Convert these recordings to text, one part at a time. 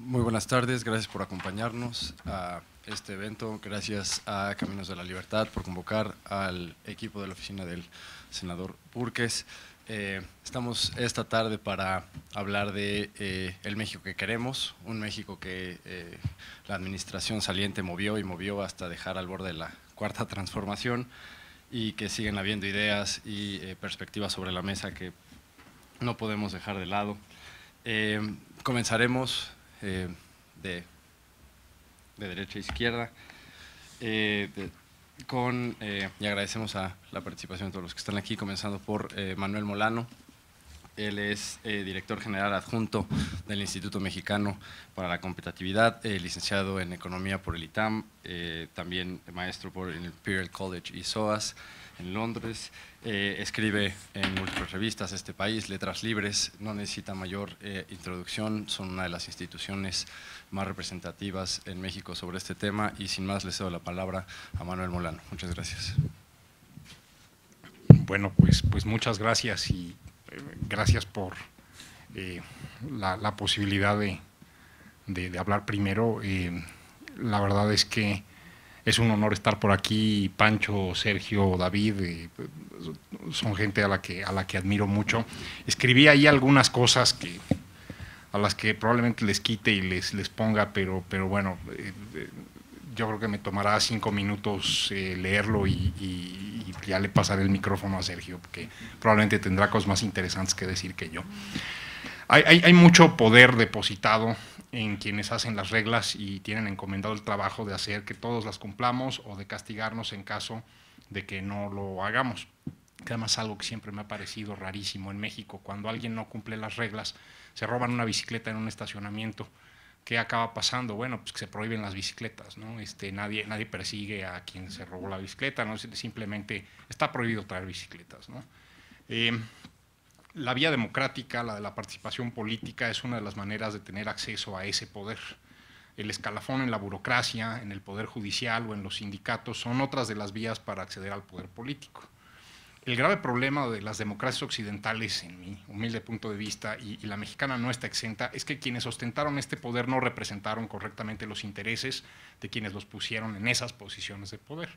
Muy buenas tardes, gracias por acompañarnos a este evento, gracias a Caminos de la Libertad por convocar al equipo de la oficina del senador Búrquez. Estamos esta tarde para hablar de el México que queremos, un México que la administración saliente movió hasta dejar al borde de la cuarta transformación y que siguen habiendo ideas y perspectivas sobre la mesa que no podemos dejar de lado. Comenzaremos de derecha a izquierda, y agradecemos a la participación de todos los que están aquí, comenzando por Manuel Molano. Él es director general adjunto del Instituto Mexicano para la Competitividad, licenciado en Economía por el ITAM, también maestro por el Imperial College y SOAS en Londres. Escribe en múltiples revistas Este País, Letras Libres, no necesita mayor introducción, son una de las instituciones más representativas en México sobre este tema, y sin más le cedo la palabra a Manuel Molano. Muchas gracias. Bueno, pues muchas gracias y gracias por la posibilidad de hablar primero. La verdad es que es un honor estar por aquí. Pancho, Sergio, David, son gente a la que admiro mucho. Escribí ahí algunas cosas a las que probablemente les quite y les ponga, pero bueno, yo creo que me tomará 5 minutos leerlo y ya le pasaré el micrófono a Sergio, porque probablemente tendrá cosas más interesantes que decir que yo. Hay mucho poder depositado en quienes hacen las reglas y tienen encomendado el trabajo de hacer que todos las cumplamos o de castigarnos en caso de que no lo hagamos. Que además es algo que siempre me ha parecido rarísimo en México. Cuando alguien no cumple las reglas, se roban una bicicleta en un estacionamiento. ¿Qué acaba pasando? Bueno, pues que se prohíben las bicicletas, ¿no? Nadie persigue a quien se robó la bicicleta, ¿no? Simplemente está prohibido traer bicicletas, ¿no? La vía democrática, la de la participación política, es una de las maneras de tener acceso a ese poder. El escalafón en la burocracia, en el poder judicial o en los sindicatos son otras de las vías para acceder al poder político. El grave problema de las democracias occidentales, en mi humilde punto de vista, y la mexicana no está exenta, es que quienes ostentaron este poder no representaron correctamente los intereses de quienes los pusieron en esas posiciones de poder.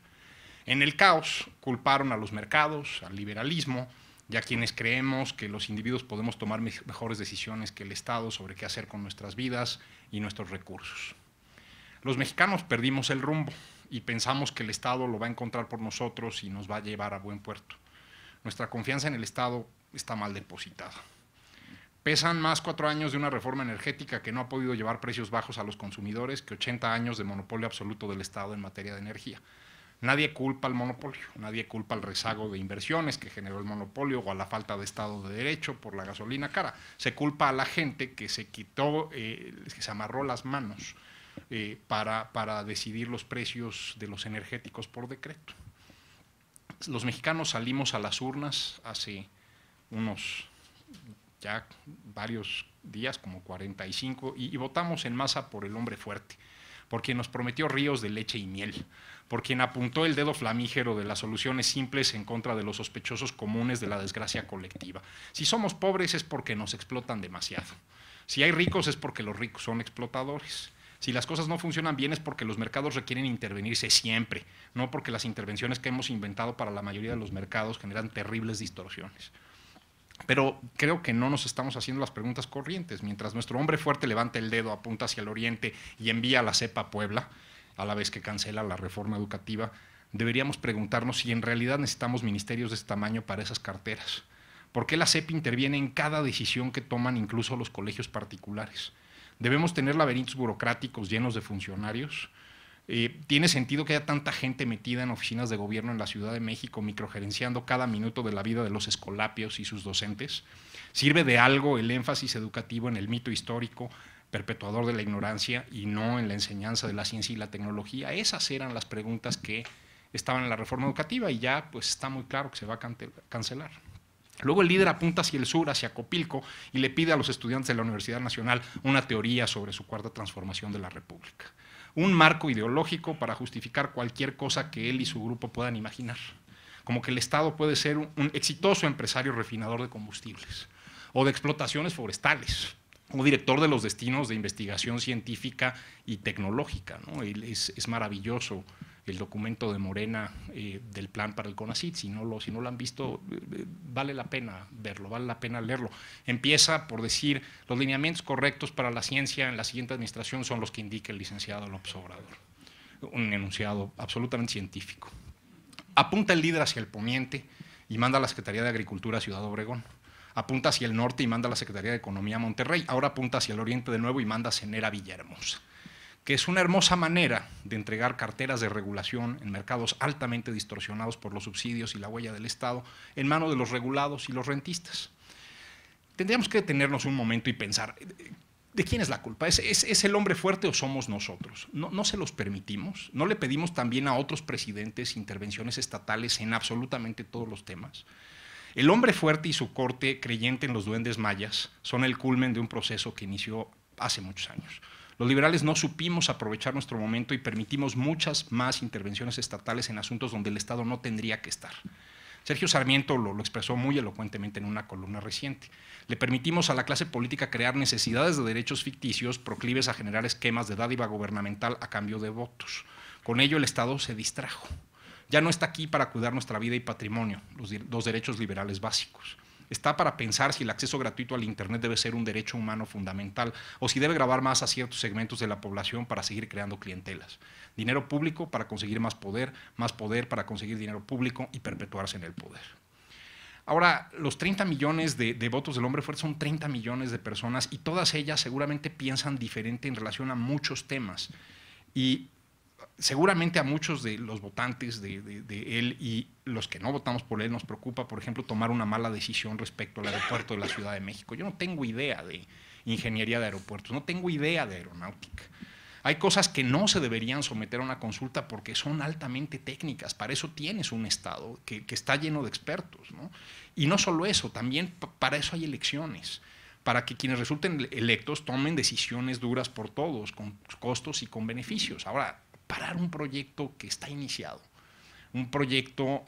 En el caos culparon a los mercados, al liberalismo, y a quienes creemos que los individuos podemos tomar mejores decisiones que el Estado sobre qué hacer con nuestras vidas y nuestros recursos. Los mexicanos perdimos el rumbo y pensamos que el Estado lo va a encontrar por nosotros y nos va a llevar a buen puerto. Nuestra confianza en el Estado está mal depositada. Pesan más 4 años de una reforma energética que no ha podido llevar precios bajos a los consumidores que 80 años de monopolio absoluto del Estado en materia de energía. Nadie culpa al monopolio, nadie culpa al rezago de inversiones que generó el monopolio o a la falta de Estado de Derecho por la gasolina cara. Se culpa a la gente que se quitó, que se amarró las manos para decidir los precios de los energéticos por decreto. Los mexicanos salimos a las urnas hace unos ya varios días, como 45, y votamos en masa por el hombre fuerte, por quien nos prometió ríos de leche y miel, por quien apuntó el dedo flamígero de las soluciones simples en contra de los sospechosos comunes de la desgracia colectiva. Si somos pobres es porque nos explotan demasiado. Si hay ricos es porque los ricos son explotadores. Si las cosas no funcionan bien es porque los mercados requieren intervenirse siempre, no porque las intervenciones que hemos inventado para la mayoría de los mercados generan terribles distorsiones. Pero creo que no nos estamos haciendo las preguntas corrientes. Mientras nuestro hombre fuerte levanta el dedo, apunta hacia el oriente y envía a la CEP a Puebla, a la vez que cancela la reforma educativa, deberíamos preguntarnos si en realidad necesitamos ministerios de este tamaño para esas carteras. ¿Por qué la CEP interviene en cada decisión que toman incluso los colegios particulares? ¿Debemos tener laberintos burocráticos llenos de funcionarios? ¿Tiene sentido que haya tanta gente metida en oficinas de gobierno en la Ciudad de México microgerenciando cada minuto de la vida de los escolapios y sus docentes? ¿Sirve de algo el énfasis educativo en el mito histórico perpetuador de la ignorancia y no en la enseñanza de la ciencia y la tecnología? Esas eran las preguntas que estaban en la reforma educativa y ya pues está muy claro que se va a cancelar. Luego el líder apunta hacia el sur, hacia Copilco, y le pide a los estudiantes de la Universidad Nacional una teoría sobre su cuarta transformación de la República. Un marco ideológico para justificar cualquier cosa que él y su grupo puedan imaginar. Como que el Estado puede ser un exitoso empresario refinador de combustibles o de explotaciones forestales, como director de los destinos de investigación científica y tecnológica, ¿no? Es maravilloso el documento de Morena del plan para el CONACYT. Si no lo han visto, vale la pena verlo, vale la pena leerlo. Empieza por decir: los lineamientos correctos para la ciencia en la siguiente administración son los que indica el licenciado López Obrador. Un enunciado absolutamente científico. Apunta el líder hacia el poniente y manda a la Secretaría de Agricultura a Ciudad Obregón. Apunta hacia el norte y manda a la Secretaría de Economía a Monterrey. Ahora apunta hacia el oriente de nuevo y manda a CENER a Villahermosa, que es una hermosa manera de entregar carteras de regulación en mercados altamente distorsionados por los subsidios y la huella del Estado en manos de los regulados y los rentistas. Tendríamos que detenernos un momento y pensar: ¿de quién es la culpa? ¿Es el hombre fuerte o somos nosotros? No se los permitimos, no le pedimos también a otros presidentes intervenciones estatales en absolutamente todos los temas. El hombre fuerte y su corte creyente en los duendes mayas son el culmen de un proceso que inició hace muchos años. Los liberales no supimos aprovechar nuestro momento y permitimos muchas más intervenciones estatales en asuntos donde el Estado no tendría que estar. Sergio Sarmiento lo expresó muy elocuentemente en una columna reciente. Le permitimos a la clase política crear necesidades de derechos ficticios proclives a generar esquemas de dádiva gubernamental a cambio de votos. Con ello el Estado se distrajo. Ya no está aquí para cuidar nuestra vida y patrimonio, los derechos liberales básicos. Está para pensar si el acceso gratuito al Internet debe ser un derecho humano fundamental o si debe gravar más a ciertos segmentos de la población para seguir creando clientelas. Dinero público para conseguir más poder para conseguir dinero público y perpetuarse en el poder. Ahora, los 30 millones de votos del hombre fuerte son 30 millones de personas y todas ellas seguramente piensan diferente en relación a muchos temas. Y seguramente a muchos de los votantes de él y los que no votamos por él nos preocupa, por ejemplo, tomar una mala decisión respecto al aeropuerto de la Ciudad de México. Yo no tengo idea de ingeniería de aeropuertos, no tengo idea de aeronáutica. Hay cosas que no se deberían someter a una consulta porque son altamente técnicas. Para eso tienes un Estado que está lleno de expertos, ¿no? Y no solo eso, también para eso hay elecciones, para que quienes resulten electos tomen decisiones duras por todos, con costos y con beneficios. Ahora, parar un proyecto que está iniciado, un proyecto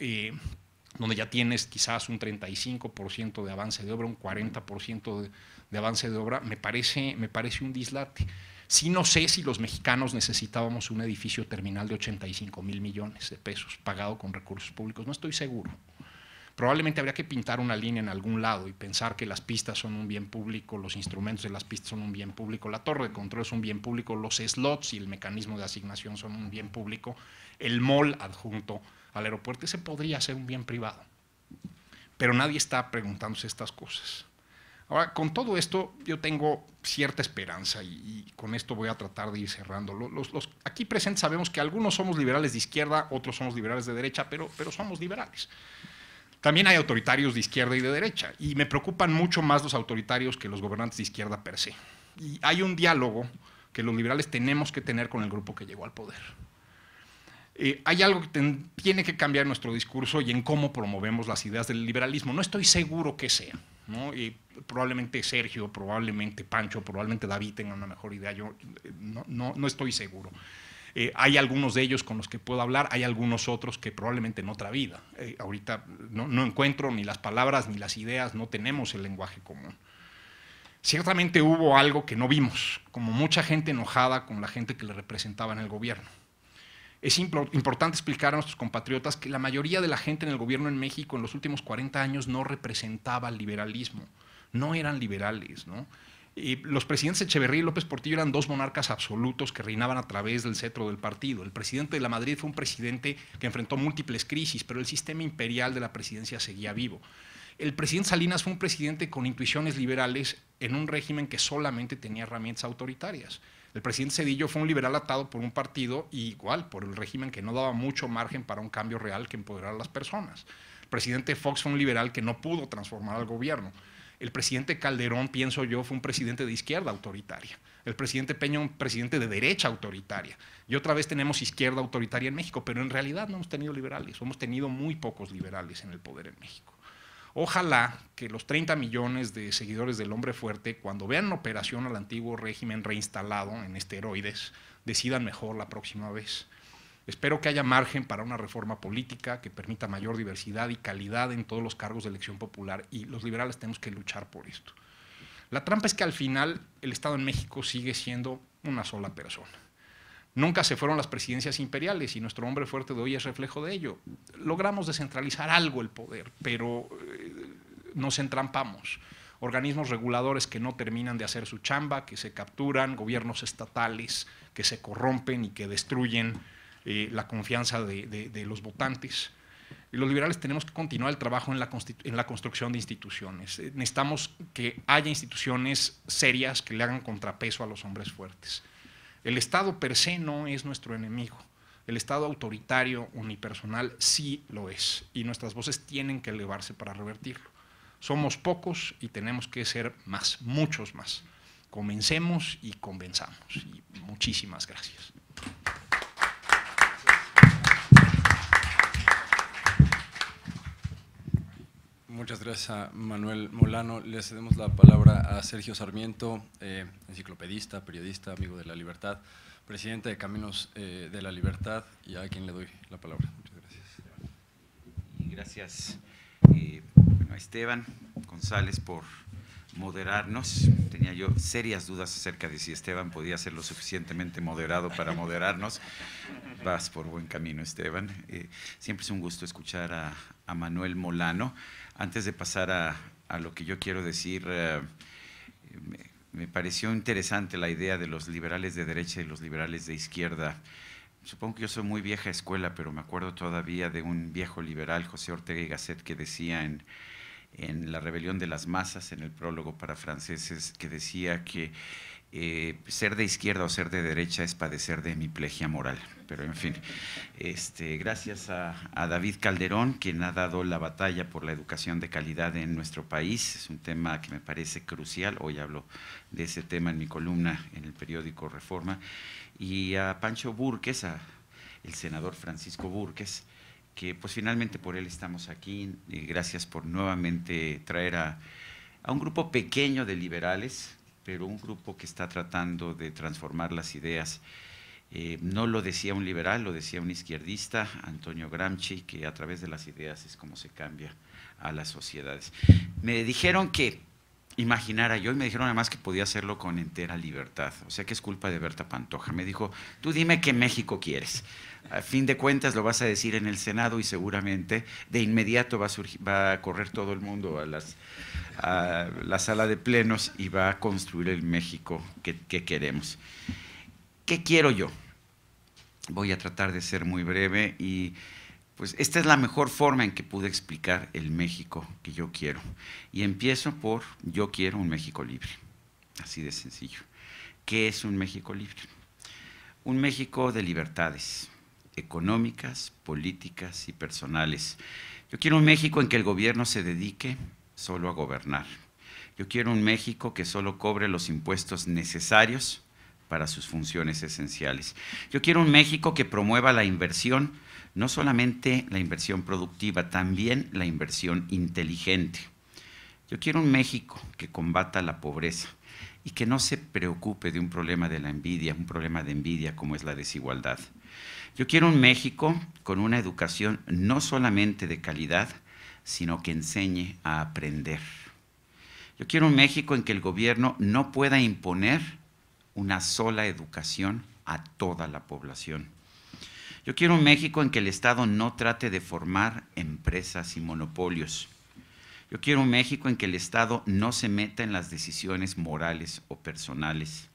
donde ya tienes quizás un 35% de avance de obra, un 40% de avance de obra, me parece un dislate. Sí, no sé si los mexicanos necesitábamos un edificio terminal de 85,000 millones de pesos pagado con recursos públicos, no estoy seguro. Probablemente habría que pintar una línea en algún lado y pensar que las pistas son un bien público, los instrumentos de las pistas son un bien público, la torre de control es un bien público, los slots y el mecanismo de asignación son un bien público, el mall adjunto al aeropuerto, ese podría ser un bien privado. Pero nadie está preguntándose estas cosas. Ahora, con todo esto, yo tengo cierta esperanza y con esto voy a tratar de ir cerrando. Los aquí presentes sabemos que algunos somos liberales de izquierda, otros somos liberales de derecha, pero somos liberales. También hay autoritarios de izquierda y de derecha, y me preocupan mucho más los autoritarios que los gobernantes de izquierda per se. Y hay un diálogo que los liberales tenemos que tener con el grupo que llegó al poder. Hay algo que tiene que cambiar en nuestro discurso y en cómo promovemos las ideas del liberalismo. No estoy seguro qué sea, ¿no? Probablemente Sergio, probablemente Pancho, probablemente David tengan una mejor idea. Yo no estoy seguro. Hay algunos de ellos con los que puedo hablar, hay algunos otros que probablemente en otra vida. Ahorita no encuentro ni las palabras ni las ideas, no tenemos el lenguaje común. Ciertamente hubo algo que no vimos, como mucha gente enojada con la gente que le representaba en el gobierno. Es importante explicar a nuestros compatriotas que la mayoría de la gente en el gobierno en México en los últimos 40 años no representaba el liberalismo, no eran liberales, ¿no? Los presidentes Echeverría y López Portillo eran dos monarcas absolutos que reinaban a través del cetro del partido. El presidente de la Madrid fue un presidente que enfrentó múltiples crisis, pero el sistema imperial de la presidencia seguía vivo. El presidente Salinas fue un presidente con intuiciones liberales en un régimen que solamente tenía herramientas autoritarias. El presidente Zedillo fue un liberal atado por un partido y igual por el régimen que no daba mucho margen para un cambio real que empoderara a las personas. El presidente Fox fue un liberal que no pudo transformar al gobierno. El presidente Calderón, pienso yo, fue un presidente de izquierda autoritaria. El presidente Peña, un presidente de derecha autoritaria. Y otra vez tenemos izquierda autoritaria en México, pero en realidad no hemos tenido liberales, hemos tenido muy pocos liberales en el poder en México. Ojalá que los 30 millones de seguidores del hombre fuerte, cuando vean en operación al antiguo régimen reinstalado en esteroides, decidan mejor la próxima vez. Espero que haya margen para una reforma política que permita mayor diversidad y calidad en todos los cargos de elección popular y los liberales tenemos que luchar por esto. La trampa es que al final el Estado en México sigue siendo una sola persona. Nunca se fueron las presidencias imperiales y nuestro hombre fuerte de hoy es reflejo de ello. Logramos descentralizar algo el poder, pero nos entrampamos. Organismos reguladores que no terminan de hacer su chamba, que se capturan, gobiernos estatales que se corrompen y que destruyen la confianza de los votantes. Y los liberales tenemos que continuar el trabajo en la construcción de instituciones. Necesitamos que haya instituciones serias que le hagan contrapeso a los hombres fuertes. El Estado per se no es nuestro enemigo. El Estado autoritario, unipersonal, sí lo es. Y nuestras voces tienen que elevarse para revertirlo. Somos pocos y tenemos que ser más, muchos más. Comencemos y convenzamos. Y muchísimas gracias. Muchas gracias a Manuel Molano. Le cedemos la palabra a Sergio Sarmiento, enciclopedista, periodista, amigo de La Libertad, presidente de Caminos de la Libertad, y a quien le doy la palabra. Muchas gracias. Y gracias a Esteban González por moderarnos. Tenía yo serias dudas acerca de si Esteban podía ser lo suficientemente moderado para moderarnos. Vas por buen camino, Esteban. Siempre es un gusto escuchar a Manuel Molano. Antes de pasar a lo que yo quiero decir, me pareció interesante la idea de los liberales de derecha y los liberales de izquierda. Supongo que yo soy muy vieja escuela, pero me acuerdo todavía de un viejo liberal, José Ortega y Gasset, que decía en La rebelión de las masas, en el prólogo para franceses, que decía que ser de izquierda o ser de derecha es padecer de hemiplegia moral. Pero en fin, gracias a David Calderón, quien ha dado la batalla por la educación de calidad en nuestro país. Es un tema que me parece crucial. Hoy hablo de ese tema en mi columna en el periódico Reforma. Y a Pancho Búrquez, el senador Francisco Búrquez, que pues finalmente por él estamos aquí. Gracias por nuevamente traer a un grupo pequeño de liberales, pero un grupo que está tratando de transformar las ideas. No lo decía un liberal, lo decía un izquierdista, Antonio Gramsci, que a través de las ideas es como se cambia a las sociedades. Me dijeron que imaginara yo, y me dijeron además que podía hacerlo con entera libertad, o sea que es culpa de Berta Pantoja. Me dijo, tú dime qué México quieres. A fin de cuentas lo vas a decir en el Senado y seguramente de inmediato va a correr todo el mundo a la sala de plenos y va a construir el México que queremos. ¿Qué quiero yo? Voy a tratar de ser muy breve y pues esta es la mejor forma en que pude explicar el México que yo quiero. Y empiezo por yo quiero un México libre, así de sencillo. ¿Qué es un México libre? Un México de libertades económicas, políticas y personales. Yo quiero un México en que el gobierno se dedique solo a gobernar. Yo quiero un México que solo cobre los impuestos necesarios para sus funciones esenciales. Yo quiero un México que promueva la inversión, no solamente la inversión productiva, también la inversión inteligente. Yo quiero un México que combata la pobreza y que no se preocupe de un problema de la envidia, un problema de envidia como es la desigualdad. Yo quiero un México con una educación no solamente de calidad, sino que enseñe a aprender. Yo quiero un México en que el gobierno no pueda imponer una sola educación a toda la población. Yo quiero un México en que el Estado no trate de formar empresas y monopolios. Yo quiero un México en que el Estado no se meta en las decisiones morales o personales.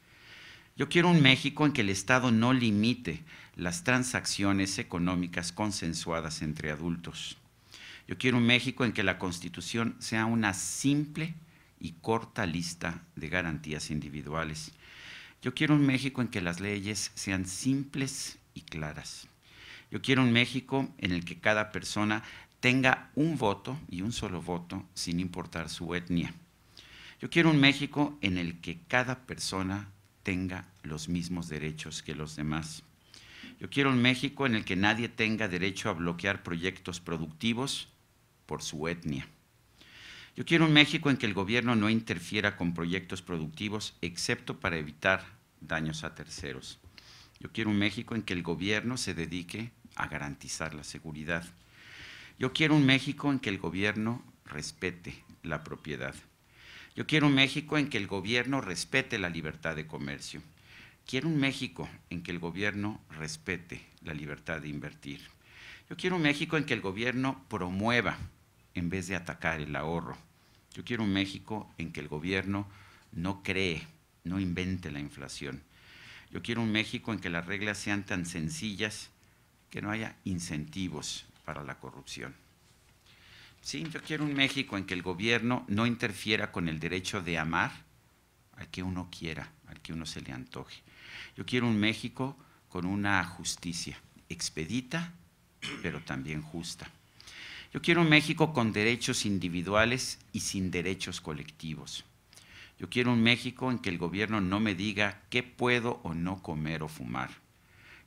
Yo quiero un México en que el Estado no limite las transacciones económicas consensuadas entre adultos. Yo quiero un México en que la Constitución sea una simple y corta lista de garantías individuales. Yo quiero un México en que las leyes sean simples y claras. Yo quiero un México en el que cada persona tenga un voto y un solo voto sin importar su etnia. Yo quiero un México en el que cada persona tenga los mismos derechos que los demás. Yo quiero un México en el que nadie tenga derecho a bloquear proyectos productivos por su etnia. Yo quiero un México en que el gobierno no interfiera con proyectos productivos excepto para evitar daños a terceros. Yo quiero un México en que el gobierno se dedique a garantizar la seguridad. Yo quiero un México en que el gobierno respete la propiedad. Yo quiero un México en que el gobierno respete la libertad de comercio. Quiero un México en que el gobierno respete la libertad de invertir. Yo quiero un México en que el gobierno promueva en vez de atacar el ahorro. Yo quiero un México en que el gobierno no cree, no invente la inflación. Yo quiero un México en que las reglas sean tan sencillas que no haya incentivos para la corrupción. Sí, yo quiero un México en que el gobierno no interfiera con el derecho de amar al que uno quiera, al que uno se le antoje. Yo quiero un México con una justicia expedita, pero también justa. Yo quiero un México con derechos individuales y sin derechos colectivos. Yo quiero un México en que el gobierno no me diga qué puedo o no comer o fumar.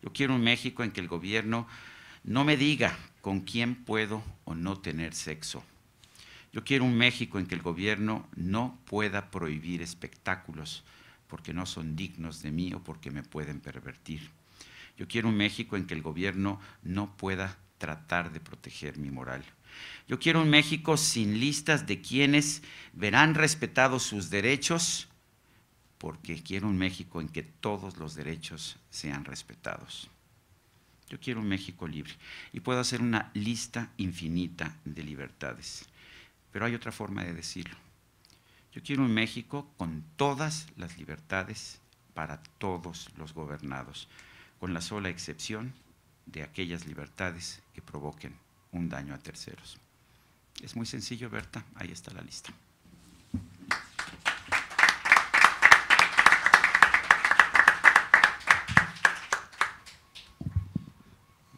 Yo quiero un México en que el gobierno no me diga con quién puedo o no tener sexo. Yo quiero un México en que el gobierno no pueda prohibir espectáculos porque no son dignos de mí o porque me pueden pervertir. Yo quiero un México en que el gobierno no pueda tratar de proteger mi moral. Yo quiero un México sin listas de quienes verán respetados sus derechos, porque quiero un México en que todos los derechos sean respetados. Yo quiero un México libre y puedo hacer una lista infinita de libertades, pero hay otra forma de decirlo. Yo quiero un México con todas las libertades para todos los gobernados, con la sola excepción de aquellas libertades que provoquen un daño a terceros. Es muy sencillo, Berta, ahí está la lista.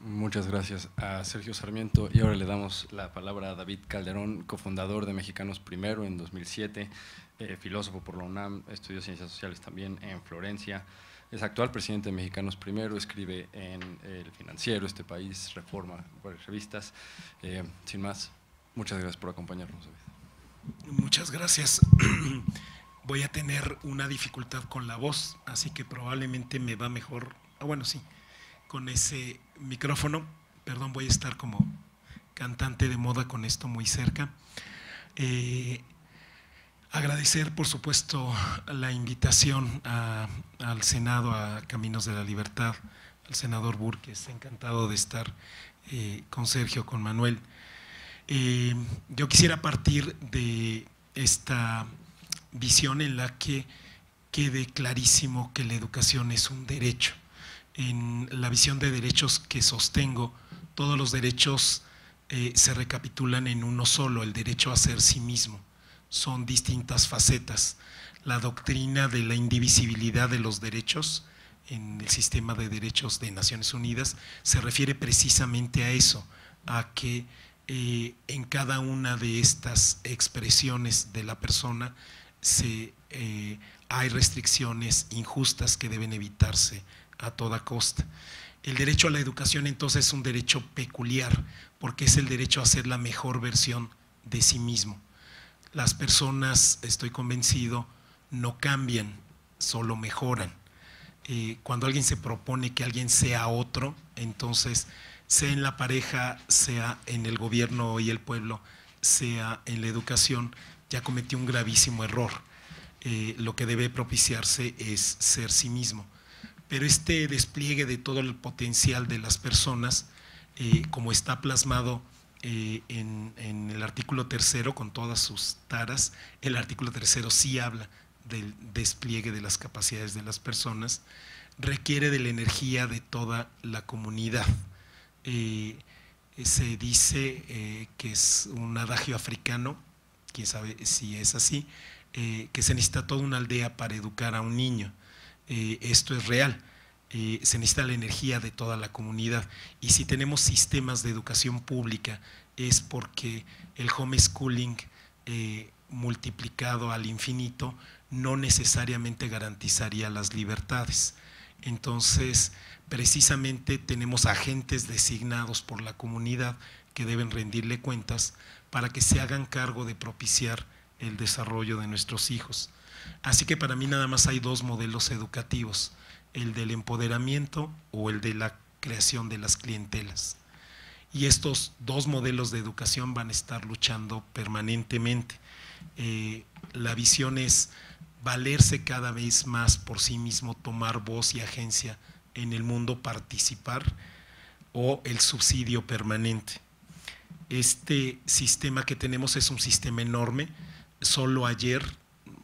Muchas gracias a Sergio Sarmiento y ahora le damos la palabra a David Calderón, cofundador de Mexicanos Primero en 2007, filósofo por la UNAM, estudió Ciencias Sociales también en Florencia, es actual presidente de Mexicanos Primero, escribe en El Financiero, Este País, Reforma, varias revistas. Sin más, muchas gracias por acompañarnos, David. Muchas gracias. Voy a tener una dificultad con la voz, así que probablemente me va mejor, bueno, sí, con ese micrófono. Perdón, voy a estar como cantante de moda con esto muy cerca. Agradecer, por supuesto, la invitación al Senado, a Caminos de la Libertad, al senador Burques, encantado de estar con Sergio, con Manuel. Yo quisiera partir de esta visión en la que quede clarísimo que la educación es un derecho. En la visión de derechos que sostengo, todos los derechos se recapitulan en uno solo, el derecho a ser sí mismo. Son distintas facetas. La doctrina de la indivisibilidad de los derechos en el sistema de derechos de Naciones Unidas se refiere precisamente a eso, a que en cada una de estas expresiones de la persona hay restricciones injustas que deben evitarse a toda costa. El derecho a la educación entonces es un derecho peculiar porque es el derecho a ser la mejor versión de sí mismo. Las personas, estoy convencido, no cambian, solo mejoran. Cuando alguien se propone que alguien sea otro, entonces sea en la pareja, sea en el gobierno y el pueblo, sea en la educación, ya cometió un gravísimo error. Lo que debe propiciarse es ser sí mismo. Pero este despliegue de todo el potencial de las personas, como está plasmado en el artículo 3 con todas sus taras, el artículo 3 sí habla del despliegue de las capacidades de las personas, requiere de la energía de toda la comunidad. Se dice que es un adagio africano, quién sabe si es así, que se necesita toda una aldea para educar a un niño. Esto es real. Se necesita la energía de toda la comunidad, y si tenemos sistemas de educación pública es porque el homeschooling multiplicado al infinito no necesariamente garantizaría las libertades. Entonces, precisamente tenemos agentes designados por la comunidad que deben rendirle cuentas para que se hagan cargo de propiciar el desarrollo de nuestros hijos. Así que para mí nada más hay dos modelos educativos: el del empoderamiento o el de la creación de las clientelas. Y estos dos modelos de educación van a estar luchando permanentemente. La visión es valerse cada vez más por sí mismo, tomar voz y agencia en el mundo, participar, o el subsidio permanente. Este sistema que tenemos es un sistema enorme. Solo ayer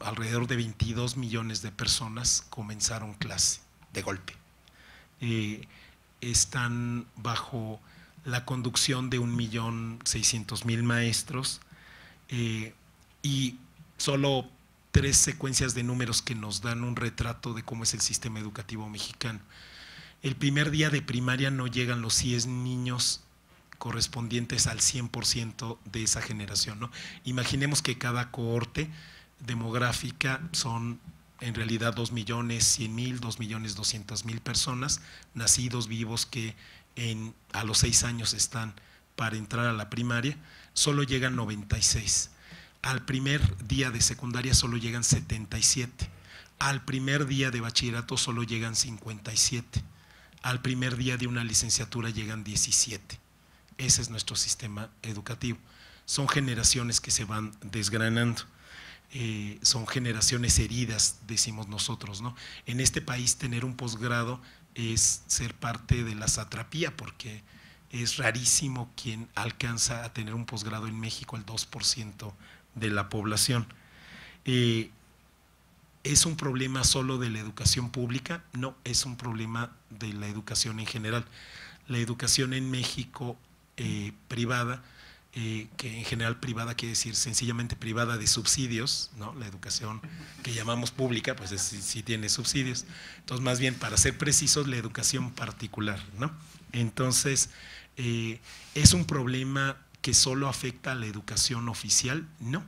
alrededor de 22 millones de personas comenzaron clase de golpe. Están bajo la conducción de 1.600.000 maestros, y solo 3 secuencias de números que nos dan un retrato de cómo es el sistema educativo mexicano. El primer día de primaria no llegan los 100 niños correspondientes al 100% de esa generación, ¿no? Imaginemos que cada cohorte demográfica son en realidad 2.100.000, 2.200.000 personas nacidos vivos que a los 6 años están para entrar a la primaria. Solo llegan 96. Al primer día de secundaria solo llegan 77. Al primer día de bachillerato solo llegan 57. Al primer día de una licenciatura llegan 17. Ese es nuestro sistema educativo. Son generaciones que se van desgranando. Son generaciones heridas, decimos nosotros, ¿no? En este país tener un posgrado es ser parte de la satrapía, porque es rarísimo quien alcanza a tener un posgrado en México, el 2% de la población. ¿Es un problema solo de la educación pública? No, es un problema de la educación en general. La educación en México privada, que en general privada quiere decir sencillamente privada de subsidios, ¿no? La educación que llamamos pública, pues sí tiene subsidios. Entonces, más bien, para ser precisos, la educación particular, ¿no? Entonces, ¿es un problema que solo afecta a la educación oficial? No.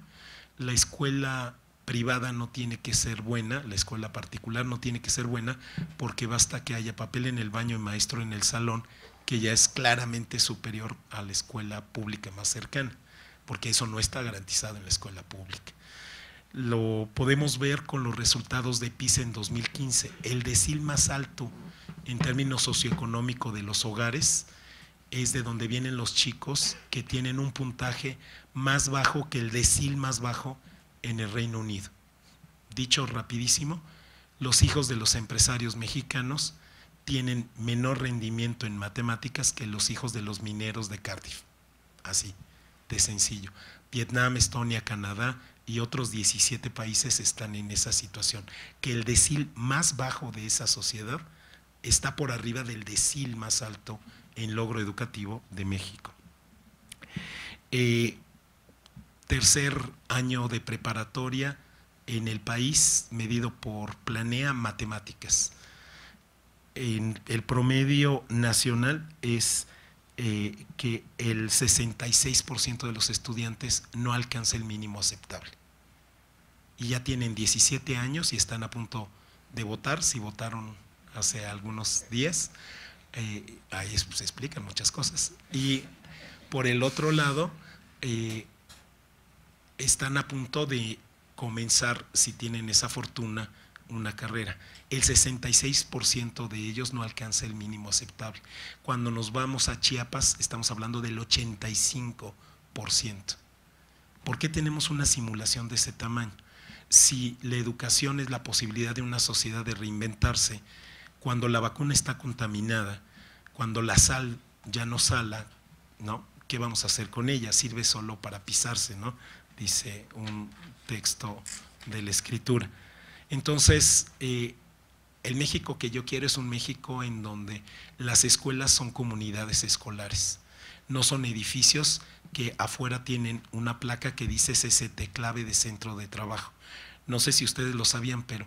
La escuela privada no tiene que ser buena, la escuela particular no tiene que ser buena, porque basta que haya papel en el baño y maestro en el salón, que ya es claramente superior a la escuela pública más cercana, porque eso no está garantizado en la escuela pública. Lo podemos ver con los resultados de PISA en 2015. El decil más alto en términos socioeconómicos de los hogares es de donde vienen los chicos que tienen un puntaje más bajo que el decil más bajo en el Reino Unido. Dicho rapidísimo, los hijos de los empresarios mexicanos tienen menor rendimiento en matemáticas que los hijos de los mineros de Cardiff. Así de sencillo. Vietnam, Estonia, Canadá y otros 17 países están en esa situación, que el decil más bajo de esa sociedad está por arriba del decil más alto en logro educativo de México. Tercer año de preparatoria en el país, medido por Planea Matemáticas. El promedio nacional es que el 66% de los estudiantes no alcanza el mínimo aceptable. Y ya tienen 17 años y están a punto de votar, si votaron hace algunos días. Ahí se explican muchas cosas. Y por el otro lado, están a punto de comenzar, si tienen esa fortuna, una carrera. El 66% de ellos no alcanza el mínimo aceptable. Cuando nos vamos a Chiapas, estamos hablando del 85%. ¿Por qué tenemos una simulación de ese tamaño? Si la educación es la posibilidad de una sociedad de reinventarse, cuando la vacuna está contaminada, cuando la sal ya no sala, ¿no? ¿Qué vamos a hacer con ella? Sirve solo para pisarse, ¿no? Dice un texto de la Escritura. Entonces, el México que yo quiero es un México en donde las escuelas son comunidades escolares, no son edificios que afuera tienen una placa que dice CCT, clave de centro de trabajo. No sé si ustedes lo sabían, pero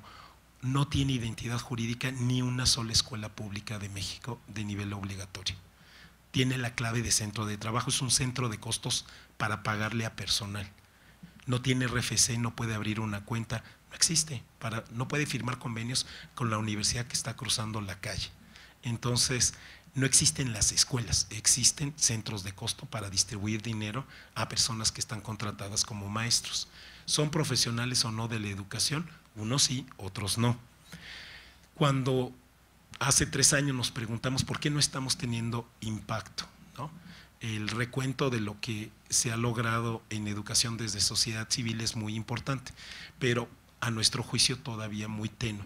no tiene identidad jurídica ni una sola escuela pública de México de nivel obligatorio. Tiene la clave de centro de trabajo, es un centro de costos para pagarle a personal. No tiene RFC, no puede abrir una cuenta, no existe, no puede firmar convenios con la universidad que está cruzando la calle. Entonces, no existen las escuelas, existen centros de costo para distribuir dinero a personas que están contratadas como maestros. ¿Son profesionales o no de la educación? Unos sí, otros no. Cuando hace 3 años nos preguntamos por qué no estamos teniendo impacto, ¿no? el recuento de lo que se ha logrado en educación desde sociedad civil es muy importante, pero a nuestro juicio todavía muy tenue.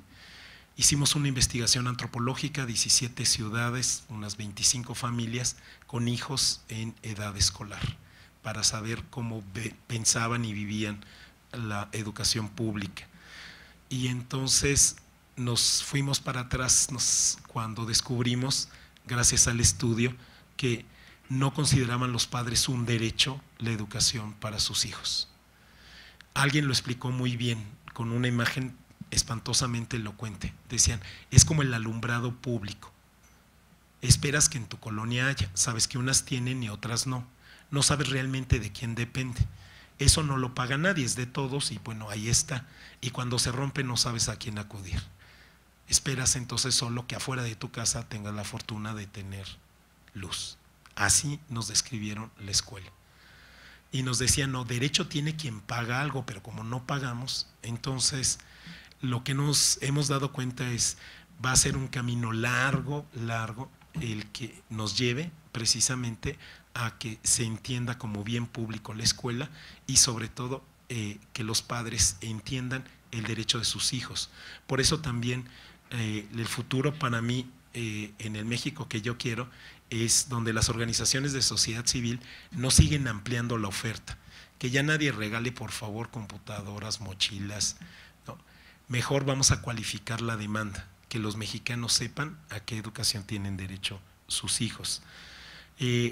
Hicimos una investigación antropológica, 17 ciudades, unas 25 familias con hijos en edad escolar, para saber cómo pensaban y vivían la educación pública. Y entonces nos fuimos para atrás cuando descubrimos, gracias al estudio, que no consideraban los padres un derecho la educación para sus hijos. Alguien lo explicó muy bien, con una imagen espantosamente elocuente. Decían, es como el alumbrado público. Esperas que en tu colonia haya, sabes que unas tienen y otras no. No sabes realmente de quién depende. Eso no lo paga nadie, es de todos y bueno, ahí está. Y cuando se rompe no sabes a quién acudir. Esperas entonces solo que afuera de tu casa tengas la fortuna de tener luz. Así nos describieron la escuela. Y nos decían, no, derecho tiene quien paga algo, pero como no pagamos, entonces lo que nos hemos dado cuenta es, va a ser un camino largo el que nos lleve precisamente a que se entienda como bien público la escuela y sobre todo que los padres entiendan el derecho de sus hijos. Por eso también el futuro para mí en el México que yo quiero es donde las organizaciones de sociedad civil no siguen ampliando la oferta, que ya nadie regale por favor computadoras, mochilas, no. Mejor vamos a cualificar la demanda, que los mexicanos sepan a qué educación tienen derecho sus hijos.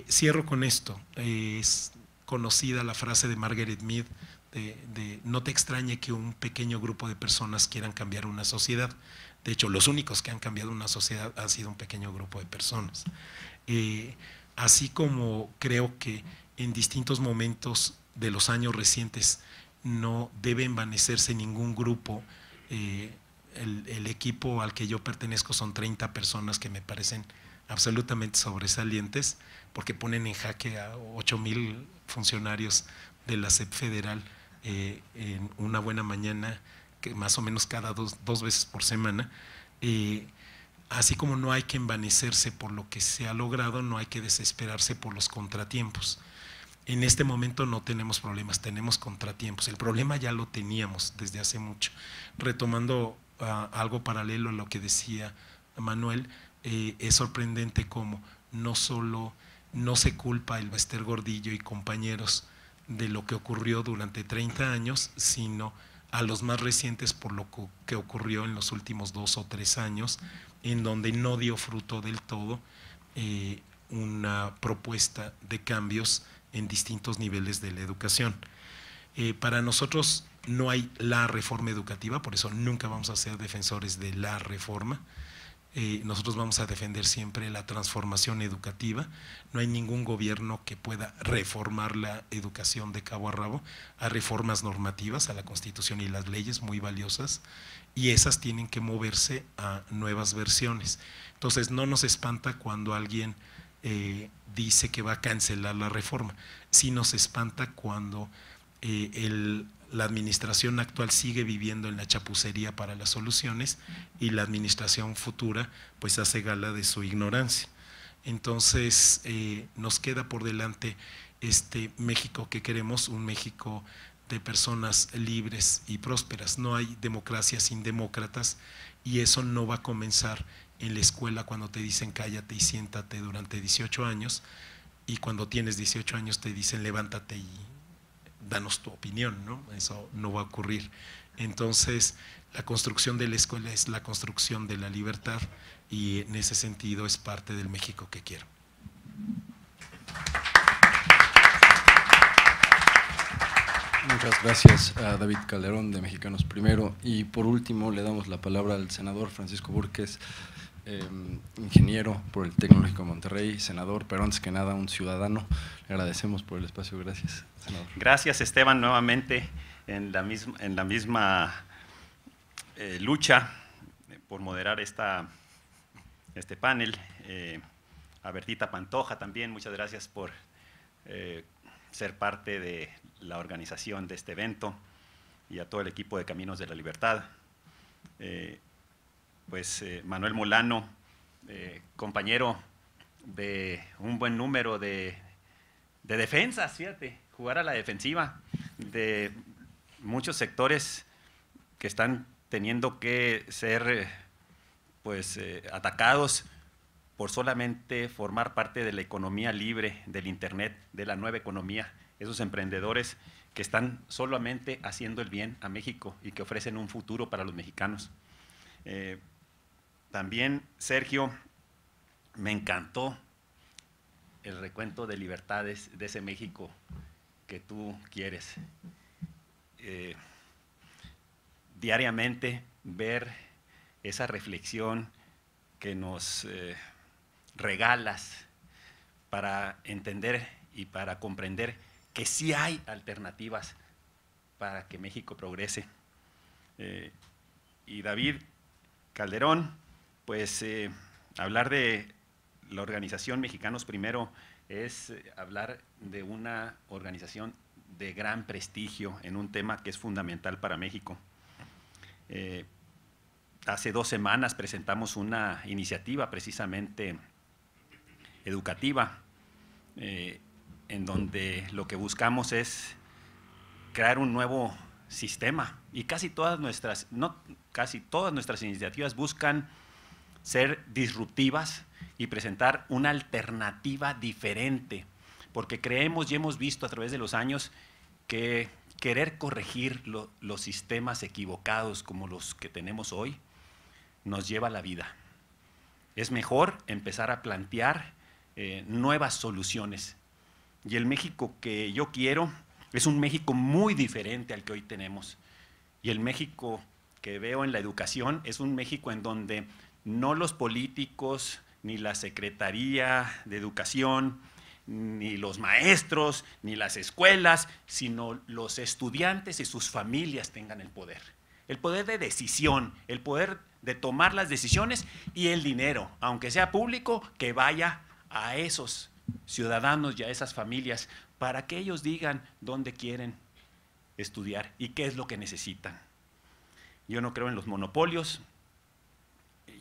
Cierro con esto, es conocida la frase de Margaret Mead de no te extrañe que un pequeño grupo de personas quieran cambiar una sociedad. De hecho, los únicos que han cambiado una sociedad ha sido un pequeño grupo de personas. Así como creo que en distintos momentos de los años recientes no debe envanecerse ningún grupo, el equipo al que yo pertenezco son 30 personas que me parecen absolutamente sobresalientes, porque ponen en jaque a 8,000 funcionarios de la SEP federal en una buena mañana, que más o menos cada dos veces por semana. Así como no hay que envanecerse por lo que se ha logrado, no hay que desesperarse por los contratiempos. En este momento no tenemos problemas, tenemos contratiempos. El problema ya lo teníamos desde hace mucho. Retomando algo paralelo a lo que decía Manuel, es sorprendente cómo no solo no se culpa a Elbester Gordillo y compañeros de lo que ocurrió durante 30 años, sino a los más recientes por lo que ocurrió en los últimos 2 o 3 años, en donde no dio fruto del todo una propuesta de cambios en distintos niveles de la educación. Para nosotros no hay la reforma educativa, por eso nunca vamos a ser defensores de la reforma. Nosotros vamos a defender siempre la transformación educativa. No hay ningún gobierno que pueda reformar la educación de cabo a rabo. Hay reformas normativas a la Constitución y las leyes muy valiosas, y esas tienen que moverse a nuevas versiones. Entonces no nos espanta cuando alguien dice que va a cancelar la reforma. Sí nos espanta cuando la administración actual sigue viviendo en la chapucería para las soluciones y la administración futura pues hace gala de su ignorancia. Entonces nos queda por delante este México que queremos, un México de personas libres y prósperas. No hay democracia sin demócratas, y eso no va a comenzar en la escuela cuando te dicen cállate y siéntate durante 18 años, y cuando tienes 18 años te dicen levántate y danos tu opinión, ¿no? Eso no va a ocurrir. Entonces, la construcción de la escuela es la construcción de la libertad, y en ese sentido es parte del México que quiero. Muchas gracias a David Calderón de Mexicanos Primero, y por último le damos la palabra al senador Francisco Búrquez, ingeniero por el Tecnológico de Monterrey, senador, pero antes que nada un ciudadano. Le agradecemos por el espacio. Gracias, senador. Gracias, Esteban, nuevamente en la misma lucha por moderar este panel. A Bertita Pantoja también, muchas gracias por ser parte de la organización de este evento, y a todo el equipo de Caminos de la Libertad. Manuel Molano, compañero de un buen número de defensas, fíjate, jugar a la defensiva de muchos sectores que están teniendo que ser atacados por solamente formar parte de la economía libre, del Internet, de la nueva economía, esos emprendedores que están solamente haciendo el bien a México y que ofrecen un futuro para los mexicanos. También, Sergio, me encantó el recuento de libertades de ese México que tú quieres. Diariamente ver esa reflexión que nos regalas para entender y para comprender que sí hay alternativas para que México progrese. Y David Calderón, pues hablar de la organización Mexicanos Primero es hablar de una organización de gran prestigio en un tema que es fundamental para México. Hace 2 semanas presentamos una iniciativa precisamente educativa, en donde lo que buscamos es crear un nuevo sistema, y casi todas nuestras iniciativas buscan ser disruptivas y presentar una alternativa diferente, porque creemos y hemos visto a través de los años que querer corregir los sistemas equivocados como los que tenemos hoy nos lleva a la vida. Es mejor empezar a plantear nuevas soluciones. Y el México que yo quiero es un México muy diferente al que hoy tenemos. Y el México que veo en la educación es un México en donde no los políticos, ni la Secretaría de Educación, ni los maestros, ni las escuelas, sino los estudiantes y sus familias tengan el poder de decisión, el poder de tomar las decisiones, y el dinero, aunque sea público, que vaya a esos ciudadanos y a esas familias para que ellos digan dónde quieren estudiar y qué es lo que necesitan. Yo no creo en los monopolios,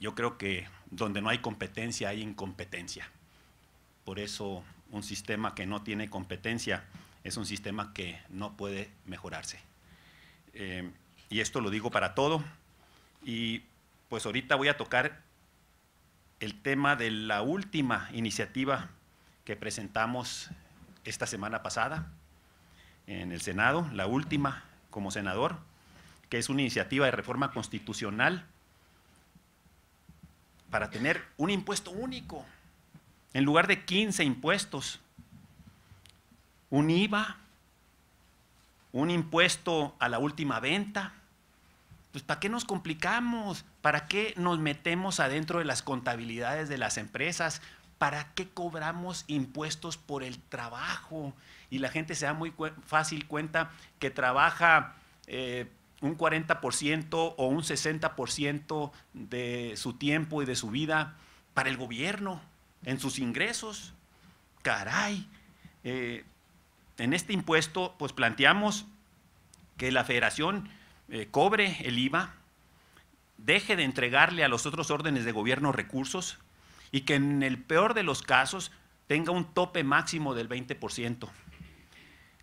yo creo que donde no hay competencia hay incompetencia. Por eso un sistema que no tiene competencia es un sistema que no puede mejorarse. Y esto lo digo para todo. Y pues ahorita voy a tocar el tema de la última iniciativa que presentamos esta semana pasada en el Senado, la última como senador, que es una iniciativa de reforma constitucional para tener un impuesto único, en lugar de 15 impuestos, un IVA, un impuesto a la última venta. Pues ¿para qué nos complicamos? ¿Para qué nos metemos adentro de las contabilidades de las empresas? ¿Para qué cobramos impuestos por el trabajo? Y la gente se da muy fácil cuenta que trabaja un 40% o un 60% de su tiempo y de su vida para el gobierno, en sus ingresos. Caray, en este impuesto pues planteamos que la federación cobre el IVA, deje de entregarle a los otros órdenes de gobierno recursos y que en el peor de los casos tenga un tope máximo del 20%.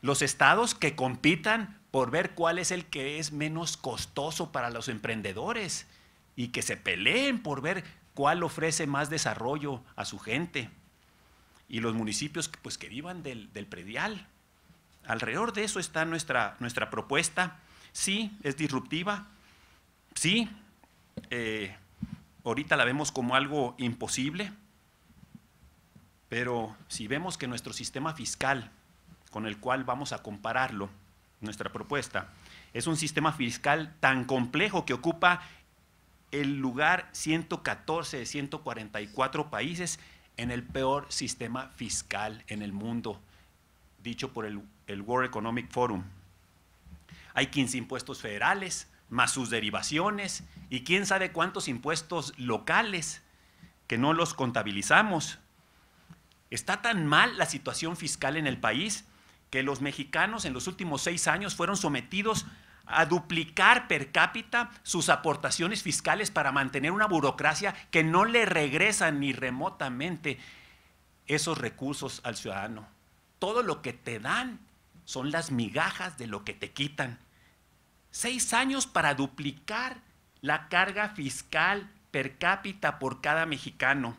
Los estados que compitan por ver cuál es el que es menos costoso para los emprendedores y que se peleen por ver cuál ofrece más desarrollo a su gente. Y los municipios pues, que vivan del predial. Alrededor de eso está nuestra propuesta. Sí, es disruptiva. Sí, ahorita la vemos como algo imposible. Pero si vemos que nuestro sistema fiscal, con el cual vamos a compararlo, nuestra propuesta, es un sistema fiscal tan complejo que ocupa el lugar 114 de 144 países en el peor sistema fiscal en el mundo, dicho por el World Economic Forum. Hay 15 impuestos federales, más sus derivaciones, y quién sabe cuántos impuestos locales que no los contabilizamos. Está tan mal la situación fiscal en el país que los mexicanos en los últimos 6 años fueron sometidos a duplicar per cápita sus aportaciones fiscales para mantener una burocracia que no le regresa ni remotamente esos recursos al ciudadano. todo lo que te dan son las migajas de lo que te quitan. 6 años para duplicar la carga fiscal per cápita por cada mexicano.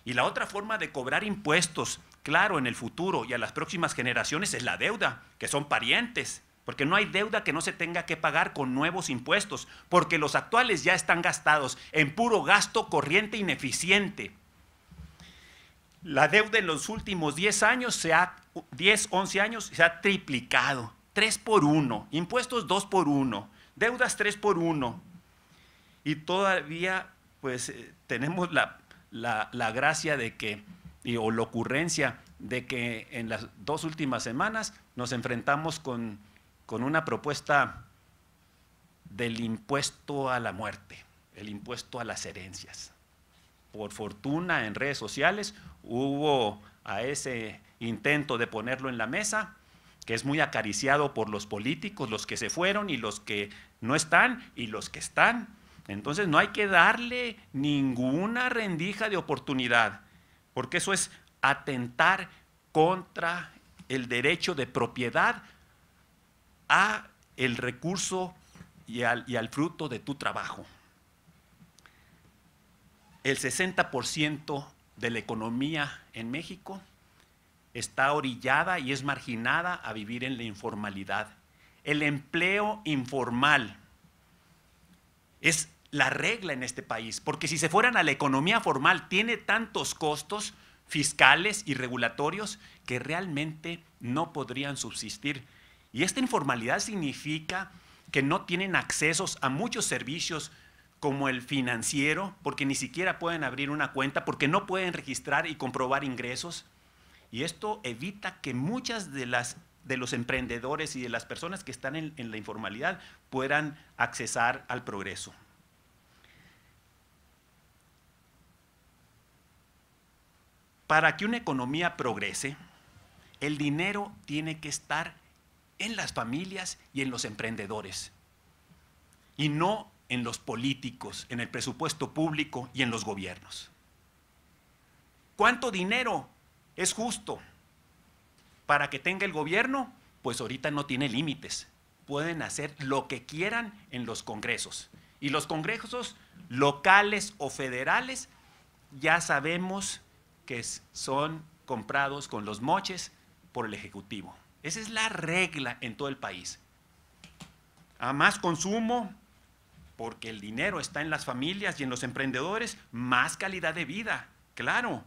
Y la otra forma de cobrar impuestos, claro, en el futuro y a las próximas generaciones, es la deuda, que son parientes, porque no hay deuda que no se tenga que pagar con nuevos impuestos, porque los actuales ya están gastados en puro gasto corriente ineficiente. La deuda en los últimos 10 años, 11 años, se ha triplicado, 3 por 1, impuestos 2 por 1, deudas 3 por 1. Y todavía pues tenemos la gracia de que, o la ocurrencia de que en las 2 últimas semanas nos enfrentamos con una propuesta del impuesto a la muerte, el impuesto a las herencias. Por fortuna en redes sociales hubo a ese intento de ponerlo en la mesa, que es muy acariciado por los políticos, los que se fueron y los que no están y los que están. Entonces no hay que darle ninguna rendija de oportunidad, porque eso es atentar contra el derecho de propiedad a el recurso y al fruto de tu trabajo. El 60% de la economía en México está orillada y es marginada a vivir en la informalidad. El empleo informal es la regla en este país, porque si se fueran a la economía formal, tiene tantos costos fiscales y regulatorios que realmente no podrían subsistir. Y esta informalidad significa que no tienen accesos a muchos servicios como el financiero, porque ni siquiera pueden abrir una cuenta, porque no pueden registrar y comprobar ingresos. Y esto evita que muchas de los emprendedores y de las personas que están en la informalidad puedan accesar al progreso. Para que una economía progrese, el dinero tiene que estar en las familias y en los emprendedores, y no en los políticos, en el presupuesto público y en los gobiernos. ¿Cuánto dinero es justo para que tenga el gobierno? Pues ahorita no tiene límites. Pueden hacer lo que quieran en los congresos. Y los congresos locales o federales ya sabemos que son comprados con los moches por el Ejecutivo. Esa es la regla en todo el país. A más consumo, porque el dinero está en las familias y en los emprendedores, más calidad de vida, claro,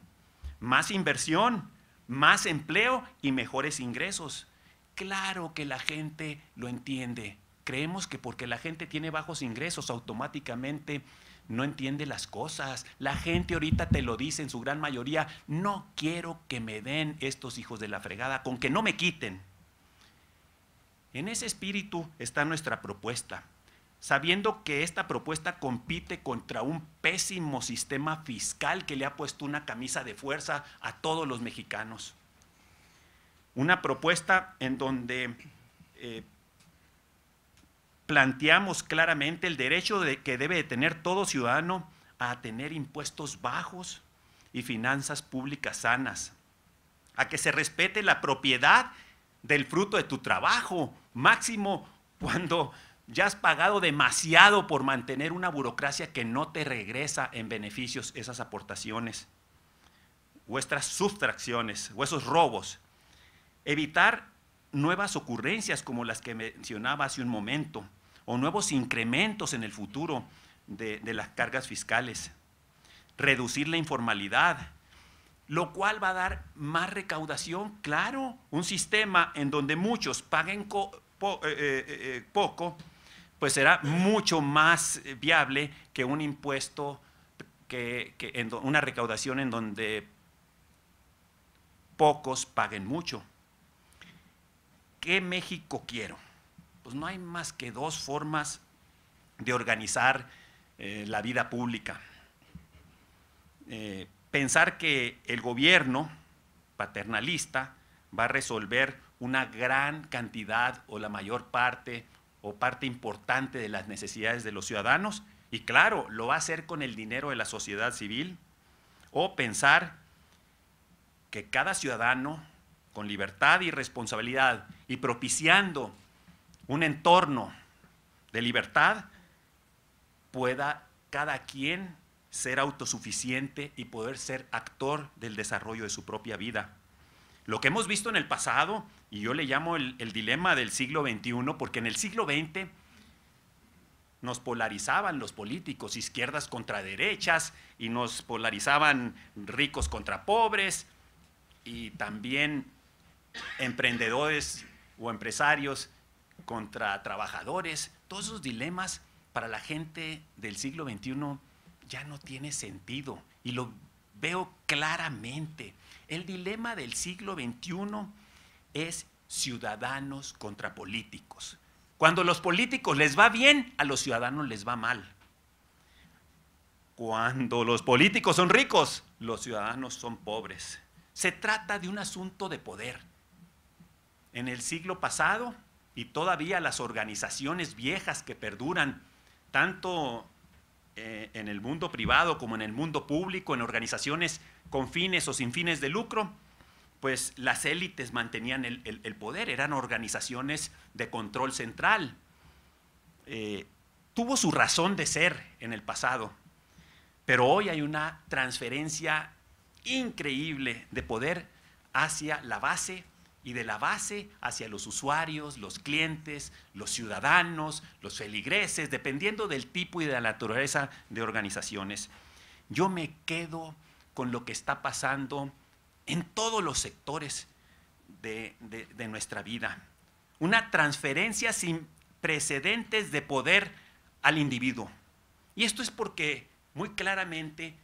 más inversión, más empleo y mejores ingresos. Claro que la gente lo entiende. Creemos que porque la gente tiene bajos ingresos automáticamente no entiende las cosas. La gente ahorita te lo dice en su gran mayoría: no quiero que me den estos hijos de la fregada, con que no me quiten. En ese espíritu está nuestra propuesta, sabiendo que esta propuesta compite contra un pésimo sistema fiscal que le ha puesto una camisa de fuerza a todos los mexicanos. Una propuesta en donde planteamos claramente el derecho que debe de tener todo ciudadano a tener impuestos bajos y finanzas públicas sanas, a que se respete la propiedad del fruto de tu trabajo, máximo cuando ya has pagado demasiado por mantener una burocracia que no te regresa en beneficios esas aportaciones, o estas sustracciones, o esos robos. Evitar nuevas ocurrencias como las que mencionaba hace un momento, o nuevos incrementos en el futuro de las cargas fiscales. Reducir la informalidad, lo cual va a dar más recaudación, claro. Un sistema en donde muchos paguen poco, pues será mucho más viable que un impuesto, una recaudación en donde pocos paguen mucho. ¿Qué México quiero? Pues no hay más que 2 formas de organizar la vida pública. Pensar que el gobierno paternalista va a resolver una gran cantidad o la mayor parte o parte importante de las necesidades de los ciudadanos, y claro, lo va a hacer con el dinero de la sociedad civil. O pensar que cada ciudadano con libertad y responsabilidad y propiciando un entorno de libertad, pueda cada quien ser autosuficiente y poder ser actor del desarrollo de su propia vida. Lo que hemos visto en el pasado, y yo le llamo el dilema del siglo XXI, porque en el siglo XX nos polarizaban los políticos, izquierdas contra derechas, y nos polarizaban ricos contra pobres, y también emprendedores o empresarios contra trabajadores. Todos esos dilemas para la gente del siglo XXI ya no tiene sentido, y lo veo claramente. El dilema del siglo XXI es ciudadanos contra políticos. Cuando los políticos les va bien, a los ciudadanos les va mal. Cuando los políticos son ricos, los ciudadanos son pobres. Se trata de un asunto de poder. En el siglo pasado, y todavía las organizaciones viejas que perduran, tanto en el mundo privado como en el mundo público, en organizaciones con fines o sin fines de lucro, pues las élites mantenían el poder, eran organizaciones de control central. Tuvo su razón de ser en el pasado, pero hoy hay una transferencia increíble de poder hacia la base, y de la base hacia los usuarios, los clientes, los ciudadanos, los feligreses, dependiendo del tipo y de la naturaleza de organizaciones. Yo me quedo con lo que está pasando en todos los sectores de nuestra vida. Una transferencia sin precedentes de poder al individuo. Y esto es porque muy claramente,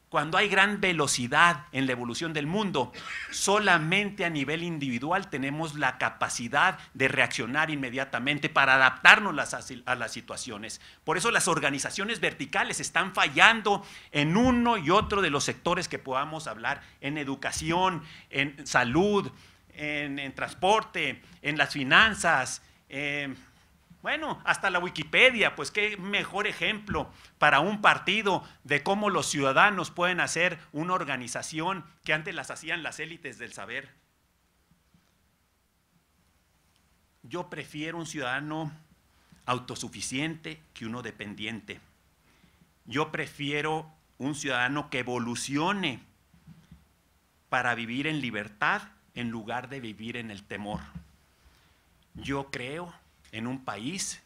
cuando hay gran velocidad en la evolución del mundo, solamente a nivel individual tenemos la capacidad de reaccionar inmediatamente para adaptarnos a las situaciones. Por eso las organizaciones verticales están fallando en uno y otro de los sectores que podamos hablar, en educación, en salud, en transporte, en las finanzas, bueno, hasta la Wikipedia. Pues qué mejor ejemplo para un partido de cómo los ciudadanos pueden hacer una organización que antes las hacían las élites del saber. Yo prefiero un ciudadano autosuficiente que uno dependiente. Yo prefiero un ciudadano que evolucione para vivir en libertad en lugar de vivir en el temor. Yo creo en un país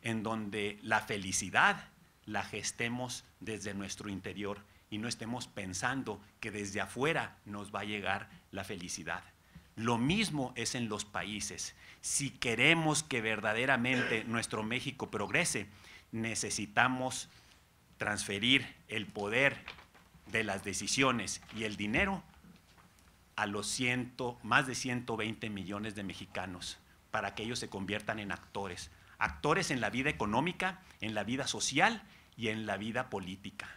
en donde la felicidad la gestemos desde nuestro interior y no estemos pensando que desde afuera nos va a llegar la felicidad. Lo mismo es en los países. Si queremos que verdaderamente nuestro México progrese, necesitamos transferir el poder de las decisiones y el dinero a los más de 120 millones de mexicanos, para que ellos se conviertan en actores en la vida económica, en la vida social y en la vida política.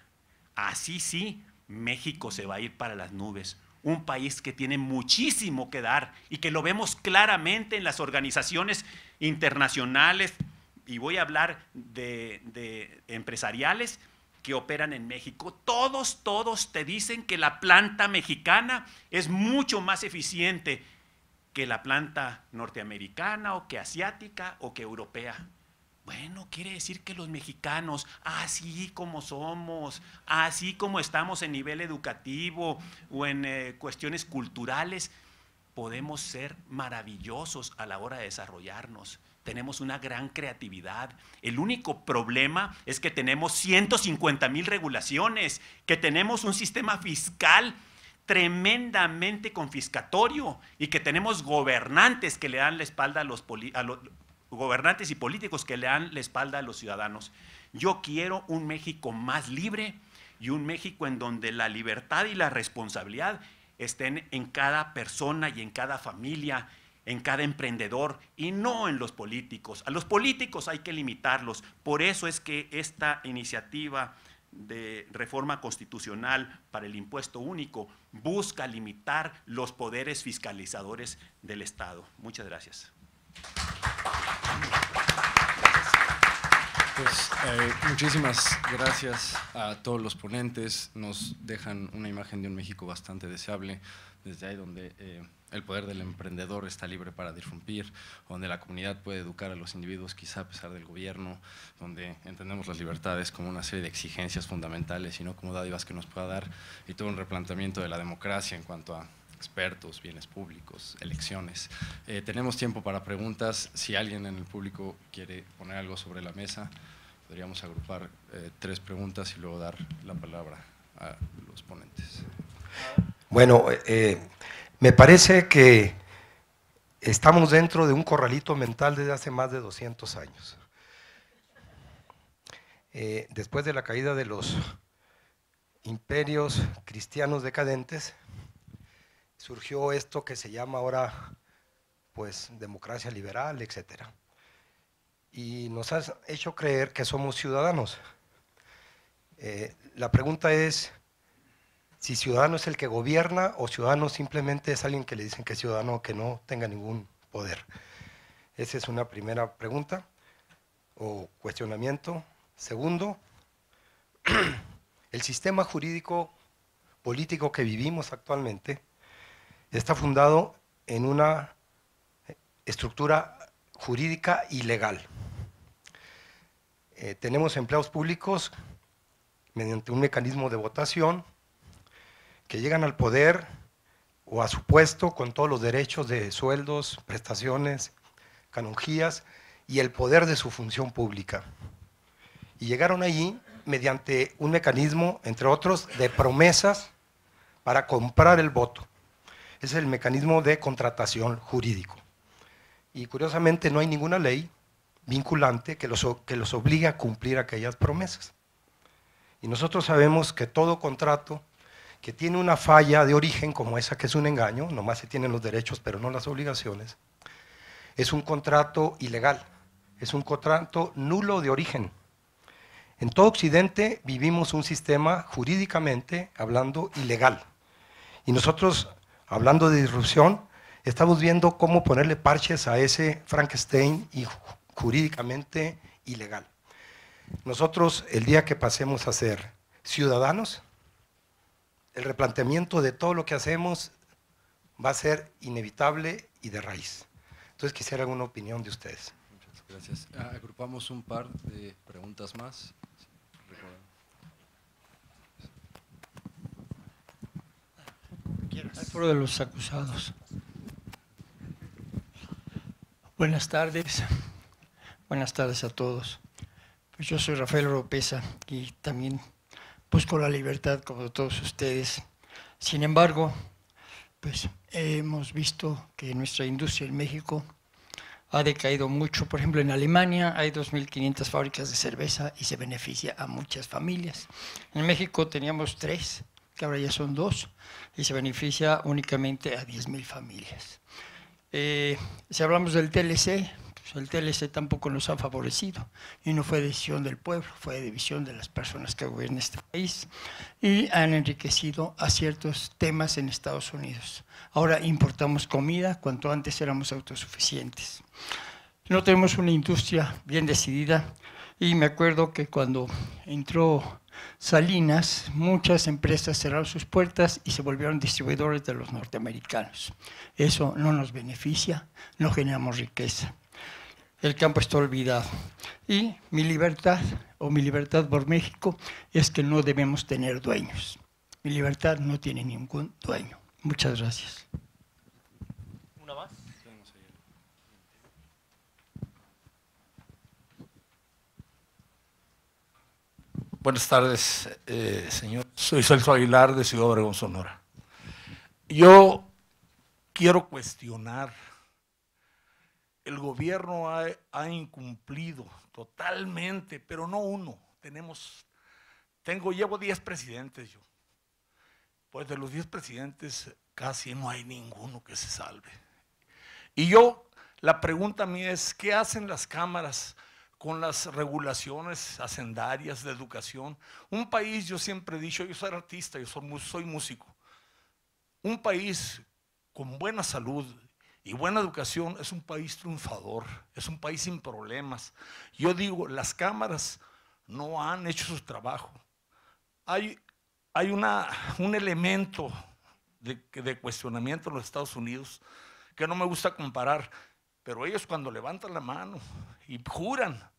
Así sí, México se va a ir para las nubes. Un país que tiene muchísimo que dar y que lo vemos claramente en las organizaciones internacionales, y voy a hablar de empresariales que operan en México. Todos te dicen que la planta mexicana es mucho más eficiente que la planta norteamericana o que asiática o que europea. Bueno, quiere decir que los mexicanos, así como somos, así como estamos en nivel educativo o en cuestiones culturales, podemos ser maravillosos a la hora de desarrollarnos. Tenemos una gran creatividad. El único problema es que tenemos 150,000 regulaciones, que tenemos un sistema fiscal tremendamente confiscatorio y que tenemos gobernantes que le dan la espalda a los gobernantes y políticos que le dan la espalda a los ciudadanos. Yo quiero un México más libre y un México en donde la libertad y la responsabilidad estén en cada persona y en cada familia, en cada emprendedor, y no en los políticos. A los políticos hay que limitarlos. Por eso es que esta iniciativa de reforma constitucional para el impuesto único busca limitar los poderes fiscalizadores del Estado. Muchas gracias. Pues muchísimas gracias a todos los ponentes. Nos dejan una imagen de un México bastante deseable, desde ahí donde el poder del emprendedor está libre para disrumpir, donde la comunidad puede educar a los individuos quizá a pesar del gobierno, donde entendemos las libertades como una serie de exigencias fundamentales y no como dádivas que nos pueda dar, y todo un replanteamiento de la democracia en cuanto a expertos, bienes públicos, elecciones. Tenemos tiempo para preguntas. Si alguien en el público quiere poner algo sobre la mesa, podríamos agrupar 3 preguntas y luego dar la palabra a los ponentes. Bueno, me parece que estamos dentro de un corralito mental desde hace más de 200 años. Después de la caída de los imperios cristianos decadentes, surgió esto que se llama ahora, pues, democracia liberal, etcétera. Y nos ha hecho creer que somos ciudadanos. La pregunta es si ciudadano es el que gobierna o ciudadano simplemente es alguien que le dicen que es ciudadano que no tenga ningún poder. Esa es una primera pregunta o cuestionamiento. Segundo, el sistema jurídico político que vivimos actualmente está fundado en una estructura jurídica ilegal. Tenemos empleados públicos mediante un mecanismo de votación que llegan al poder o a su puesto con todos los derechos de sueldos, prestaciones, canonjías y el poder de su función pública. Y llegaron allí mediante un mecanismo, entre otros, de promesas para comprar el voto. Es el mecanismo de contratación jurídico. Y curiosamente no hay ninguna ley vinculante que los obligue a cumplir aquellas promesas. Y nosotros sabemos que todo contrato que tiene una falla de origen como esa, que es un engaño, nomás se tienen los derechos pero no las obligaciones, es un contrato ilegal, es un contrato nulo de origen. En todo Occidente vivimos un sistema jurídicamente hablando ilegal. Y nosotros, hablando de disrupción, estamos viendo cómo ponerle parches a ese Frankenstein y jurídicamente ilegal. Nosotros, el día que pasemos a ser ciudadanos, el replanteamiento de todo lo que hacemos va a ser inevitable y de raíz. Entonces quisiera alguna opinión de ustedes. Muchas gracias. Agrupamos un par de preguntas más. Al foro de los acusados. Buenas tardes a todos. Pues yo soy Rafael Oropesa y también busco la libertad como todos ustedes. Sin embargo, pues hemos visto que nuestra industria en México ha decaído mucho. Por ejemplo, en Alemania hay 2.500 fábricas de cerveza y se beneficia a muchas familias. En México teníamos 3, que ahora ya son 2, y se beneficia únicamente a 10.000 familias. Si hablamos del TLC, pues el TLC tampoco nos ha favorecido y no fue decisión del pueblo, fue decisión de las personas que gobiernan este país y han enriquecido a ciertos temas en Estados Unidos. Ahora importamos comida cuando antes éramos autosuficientes. No tenemos una industria bien decidida y me acuerdo que cuando entró Salinas, muchas empresas cerraron sus puertas y se volvieron distribuidores de los norteamericanos. Eso no nos beneficia, no generamos riqueza. El campo está olvidado. Y mi libertad por México es que no debemos tener dueños. Mi libertad no tiene ningún dueño. Muchas gracias. ¿Una más? Buenas tardes, señor. Soy Celso Aguilar, de Ciudad Obregón, Sonora. Yo quiero cuestionar. El gobierno ha incumplido totalmente, pero no uno. Llevo 10 presidentes yo. Pues de los 10 presidentes casi no hay ninguno que se salve. Y la pregunta mía es, ¿qué hacen las cámaras con las regulaciones hacendarias de educación? Un país, yo siempre he dicho, yo soy artista, yo soy músico. Un país con buena salud y buena educación, es un país triunfador, es un país sin problemas. Yo digo, las cámaras no han hecho su trabajo. Hay un elemento de cuestionamiento en los Estados Unidos que no me gusta comparar, pero ellos cuando levantan la mano y juran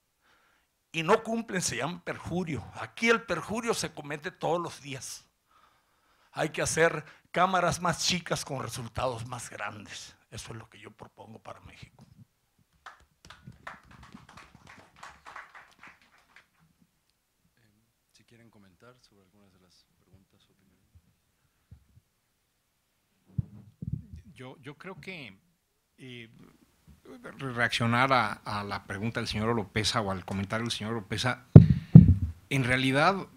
y no cumplen, se llama perjurio. Aquí el perjurio se comete todos los días. Hay que hacer cámaras más chicas con resultados más grandes. Eso es lo que yo propongo para México. Si quieren comentar sobre algunas de las preguntas o opiniones. Yo creo que reaccionar a la pregunta del señor Oropesa o al comentario del señor Oropesa, en realidad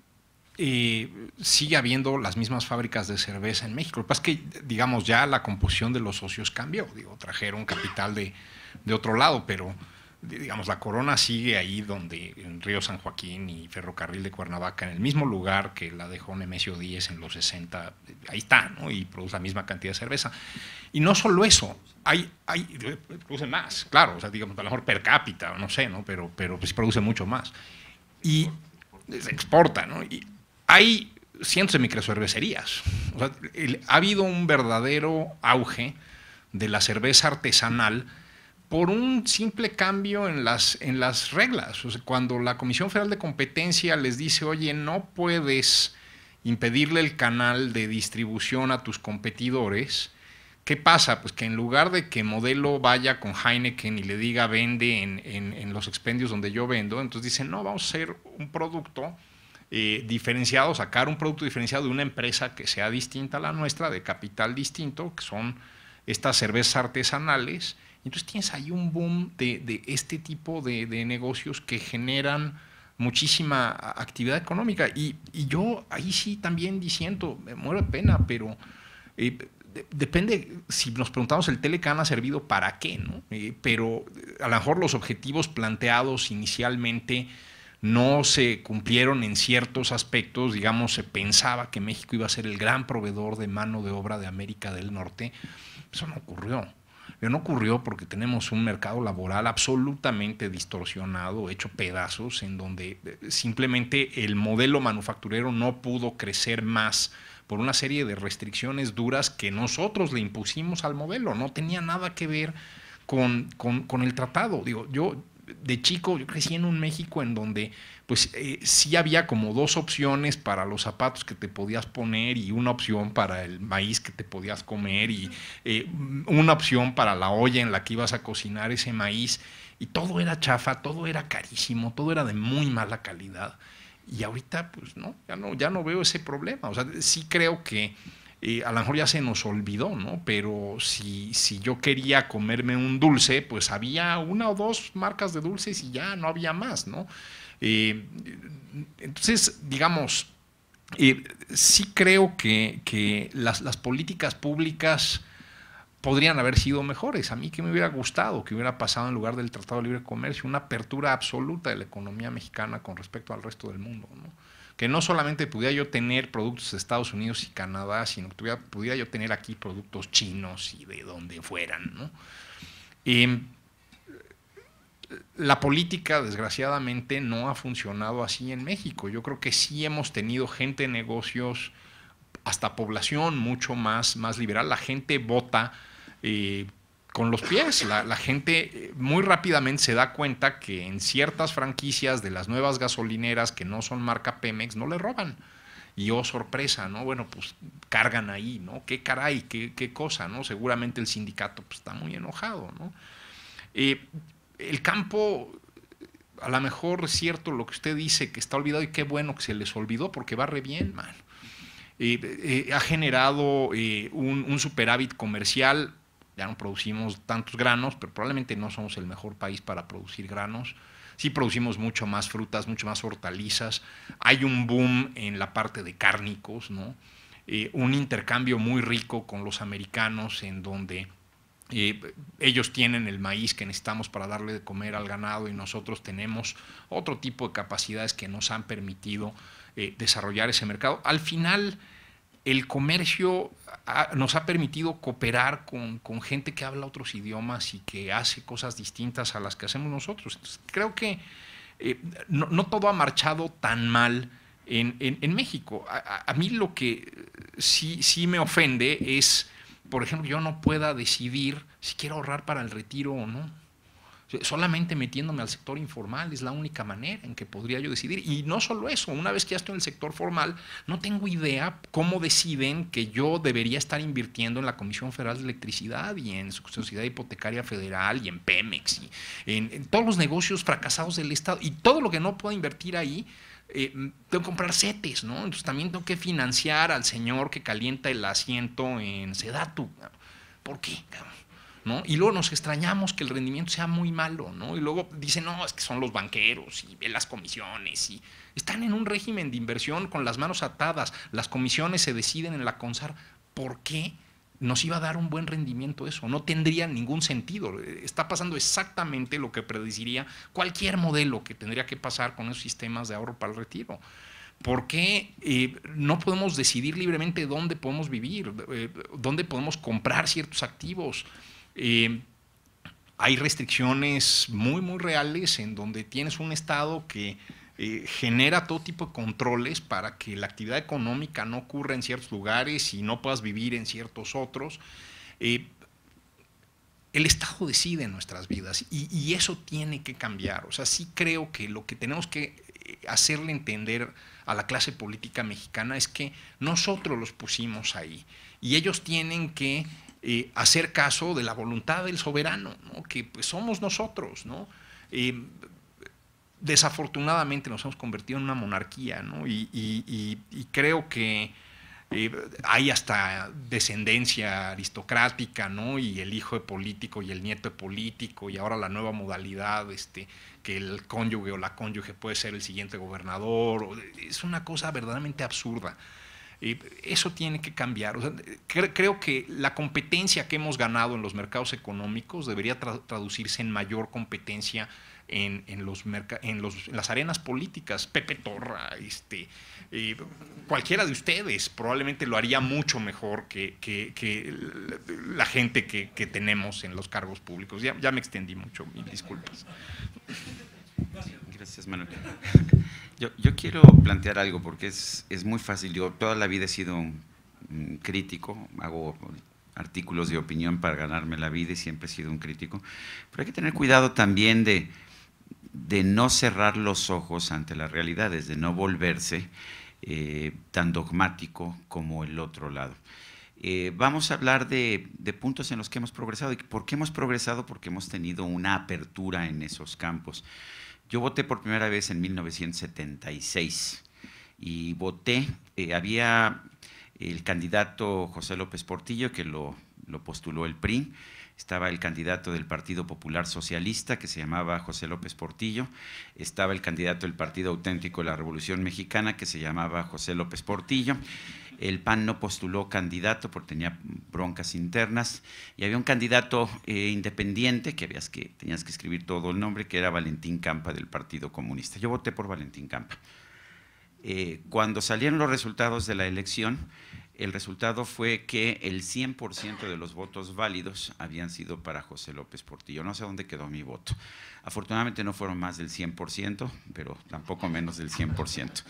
sigue habiendo las mismas fábricas de cerveza en México. Lo que pasa es que, digamos, ya la composición de los socios cambió. Digo, trajeron capital de otro lado, pero, digamos, la Corona sigue ahí donde, en Río San Joaquín y Ferrocarril de Cuernavaca, en el mismo lugar que la dejó Nemesio 10 en los 60, ahí está, ¿no? Y produce la misma cantidad de cerveza. Y no solo eso, produce más, claro, o sea, digamos, a lo mejor per cápita, no sé, ¿no? Pero pues produce mucho más. Y se exporta, ¿no? Y hay cientos de microcervecerías. O sea, ha habido un verdadero auge de la cerveza artesanal por un simple cambio en las reglas. O sea, cuando la Comisión Federal de Competencia les dice, oye, no puedes impedirle el canal de distribución a tus competidores, ¿qué pasa? Pues que en lugar de que Modelo vaya con Heineken y le diga vende en los expendios donde yo vendo, entonces dicen, no, vamos a hacer un producto diferenciado, sacar un producto diferenciado de una empresa que sea distinta a la nuestra, de capital distinto, que son estas cervezas artesanales. Entonces tienes ahí un boom de este tipo de negocios que generan muchísima actividad económica. Y yo ahí sí también diciendo, me muero de pena, pero depende, si nos preguntamos el Telecan ha servido para qué, ¿no? Pero a lo mejor los objetivos planteados inicialmente no se cumplieron en ciertos aspectos. Digamos, se pensaba que México iba a ser el gran proveedor de mano de obra de América del Norte. Eso no ocurrió. No ocurrió porque tenemos un mercado laboral absolutamente distorsionado, hecho pedazos, en donde simplemente el modelo manufacturero no pudo crecer más por una serie de restricciones duras que nosotros le impusimos al modelo. No tenía nada que ver con el tratado. Digo, yo de chico, yo crecí en un México en donde pues sí había como dos opciones para los zapatos que te podías poner y una opción para el maíz que te podías comer y una opción para la olla en la que ibas a cocinar ese maíz, y todo era chafa, todo era carísimo, todo era de muy mala calidad. Y ahorita pues no, ya no veo ese problema. O sea, sí creo que a lo mejor ya se nos olvidó, ¿no? Pero si yo quería comerme un dulce, pues había una o dos marcas de dulces y ya no había más, ¿no? Entonces, digamos, sí creo que las políticas públicas podrían haber sido mejores. A mí que me hubiera gustado que hubiera pasado, en lugar del Tratado de Libre Comercio, una apertura absoluta de la economía mexicana con respecto al resto del mundo, ¿no? Que no solamente pudiera yo tener productos de Estados Unidos y Canadá, sino que pudiera yo tener aquí productos chinos y de donde fueran, ¿no? La política, desgraciadamente, no ha funcionado así en México. Yo creo que sí hemos tenido gente de negocios, hasta población mucho más liberal. La gente vota con los pies. La gente muy rápidamente se da cuenta que en ciertas franquicias de las nuevas gasolineras que no son marca Pemex no le roban. Y oh, sorpresa, ¿no? Bueno, pues cargan ahí, ¿no? ¿Qué caray? ¿Qué cosa, no? Seguramente el sindicato pues, está muy enojado, ¿no? El campo, a lo mejor es cierto lo que usted dice, que está olvidado, y qué bueno que se les olvidó porque va re bien, man. Ha generado un superávit comercial. Ya no producimos tantos granos, pero probablemente no somos el mejor país para producir granos. Sí producimos mucho más frutas, mucho más hortalizas. Hay un boom en la parte de cárnicos, ¿no? Un intercambio muy rico con los americanos, en donde ellos tienen el maíz que necesitamos para darle de comer al ganado y nosotros tenemos otro tipo de capacidades que nos han permitido desarrollar ese mercado. Al final, el comercio nos ha permitido cooperar con gente que habla otros idiomas y que hace cosas distintas a las que hacemos nosotros. Entonces, creo que no todo ha marchado tan mal en México. A mí lo que sí me ofende es, por ejemplo, yo no pueda decidir si quiero ahorrar para el retiro o no. Solamente metiéndome al sector informal es la única manera en que podría yo decidir. Y no solo eso, una vez que ya estoy en el sector formal, no tengo idea cómo deciden que yo debería estar invirtiendo en la Comisión Federal de Electricidad y en su Sociedad Hipotecaria Federal y en Pemex y en todos los negocios fracasados del Estado. Y todo lo que no puedo invertir ahí, tengo que comprar CETES, ¿no? Entonces también tengo que financiar al señor que calienta el asiento en Sedatu. ¿Por qué, cabrón? ¿No? Y luego nos extrañamos que el rendimiento sea muy malo, ¿no? Y luego dicen, no, es que son los banqueros y ven las comisiones y están en un régimen de inversión con las manos atadas, las comisiones se deciden en la CONSAR. ¿Por qué nos iba a dar un buen rendimiento eso? No tendría ningún sentido. Está pasando exactamente lo que predeciría cualquier modelo que tendría que pasar con esos sistemas de ahorro para el retiro. ¿Por qué no podemos decidir libremente dónde podemos vivir, dónde podemos comprar ciertos activos? Hay restricciones muy reales en donde tienes un Estado que genera todo tipo de controles para que la actividad económica no ocurra en ciertos lugares y no puedas vivir en ciertos otros. El Estado decide en nuestras vidas y eso tiene que cambiar. O sea, sí creo que lo que tenemos que hacerle entender a la clase política mexicana es que nosotros los pusimos ahí y ellos tienen que hacer caso de la voluntad del soberano, ¿no? Que pues, somos nosotros, ¿no? Desafortunadamente nos hemos convertido en una monarquía, ¿no? Y creo que hay hasta descendencia aristocrática, ¿no? Y el hijo de político y el nieto de político y ahora la nueva modalidad, que el cónyuge o la cónyuge puede ser el siguiente gobernador. Es una cosa verdaderamente absurda. Eso tiene que cambiar. O sea, creo que la competencia que hemos ganado en los mercados económicos debería traducirse en mayor competencia en las arenas políticas. Pepe Torra, cualquiera de ustedes probablemente lo haría mucho mejor que la gente que tenemos en los cargos públicos. Ya me extendí mucho, mil disculpas. Gracias, Manuel. Yo quiero plantear algo porque es muy fácil. Yo toda la vida he sido un crítico, hago artículos de opinión para ganarme la vida y siempre he sido un crítico, pero hay que tener cuidado también de no cerrar los ojos ante las realidades, de no volverse tan dogmático como el otro lado. Vamos a hablar de puntos en los que hemos progresado. ¿Y por qué hemos progresado? Porque hemos tenido una apertura en esos campos. Yo voté por primera vez en 1976 y voté, había el candidato José López Portillo que lo postuló el PRI, estaba el candidato del Partido Popular Socialista que se llamaba José López Portillo, estaba el candidato del Partido Auténtico de la Revolución Mexicana que se llamaba José López Portillo. El PAN no postuló candidato porque tenía broncas internas y había un candidato independiente que tenías que escribir todo el nombre, que era Valentín Campa del Partido Comunista. Yo voté por Valentín Campa. Cuando salieron los resultados de la elección, el resultado fue que el 100% de los votos válidos habían sido para José López Portillo. No sé dónde quedó mi voto. Afortunadamente no fueron más del 100%, pero tampoco menos del 100%.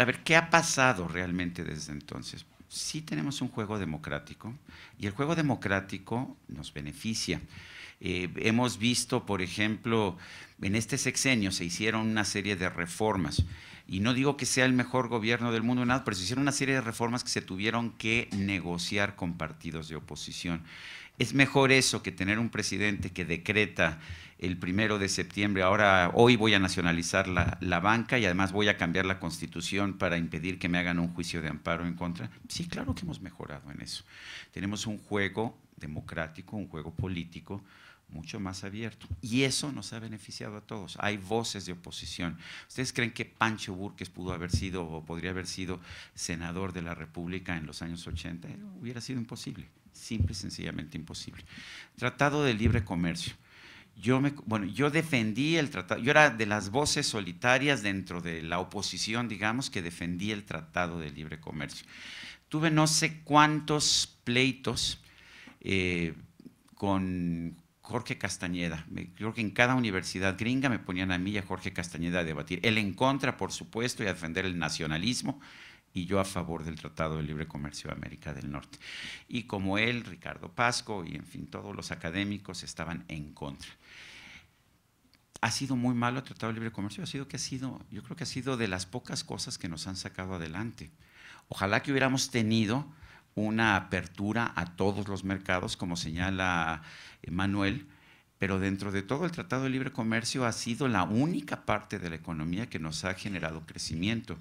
A ver, ¿qué ha pasado realmente desde entonces? Sí tenemos un juego democrático y el juego democrático nos beneficia. Hemos visto, por ejemplo, en este sexenio se hicieron una serie de reformas y no digo que sea el mejor gobierno del mundo, nada, pero se hicieron una serie de reformas que se tuvieron que negociar con partidos de oposición. Es mejor eso que tener un presidente que decreta el 1 de septiembre, hoy voy a nacionalizar la banca y además voy a cambiar la Constitución para impedir que me hagan un juicio de amparo en contra. Sí, claro que hemos mejorado en eso. Tenemos un juego democrático, un juego político mucho más abierto y eso nos ha beneficiado a todos. Hay voces de oposición. ¿Ustedes creen que Pancho Búrquez pudo haber sido o podría haber sido senador de la República en los años 80? Hubiera sido imposible, simple y sencillamente imposible. Tratado de libre comercio. yo defendí el tratado, yo era de las voces solitarias dentro de la oposición, digamos, que defendí el Tratado de Libre Comercio. Tuve no sé cuántos pleitos con Jorge Castañeda. Creo que en cada universidad gringa me ponían a mí y a Jorge Castañeda a debatir. Él en contra, por supuesto, y a defender el nacionalismo, y yo a favor del Tratado de Libre Comercio de América del Norte. Y como él, Ricardo Pasco y en fin, todos los académicos estaban en contra. ¿Ha sido muy malo el Tratado de Libre Comercio? Yo creo que ha sido de las pocas cosas que nos han sacado adelante. Ojalá que hubiéramos tenido una apertura a todos los mercados, como señala Manuel, pero dentro de todo el Tratado de Libre Comercio ha sido la única parte de la economía que nos ha generado crecimiento.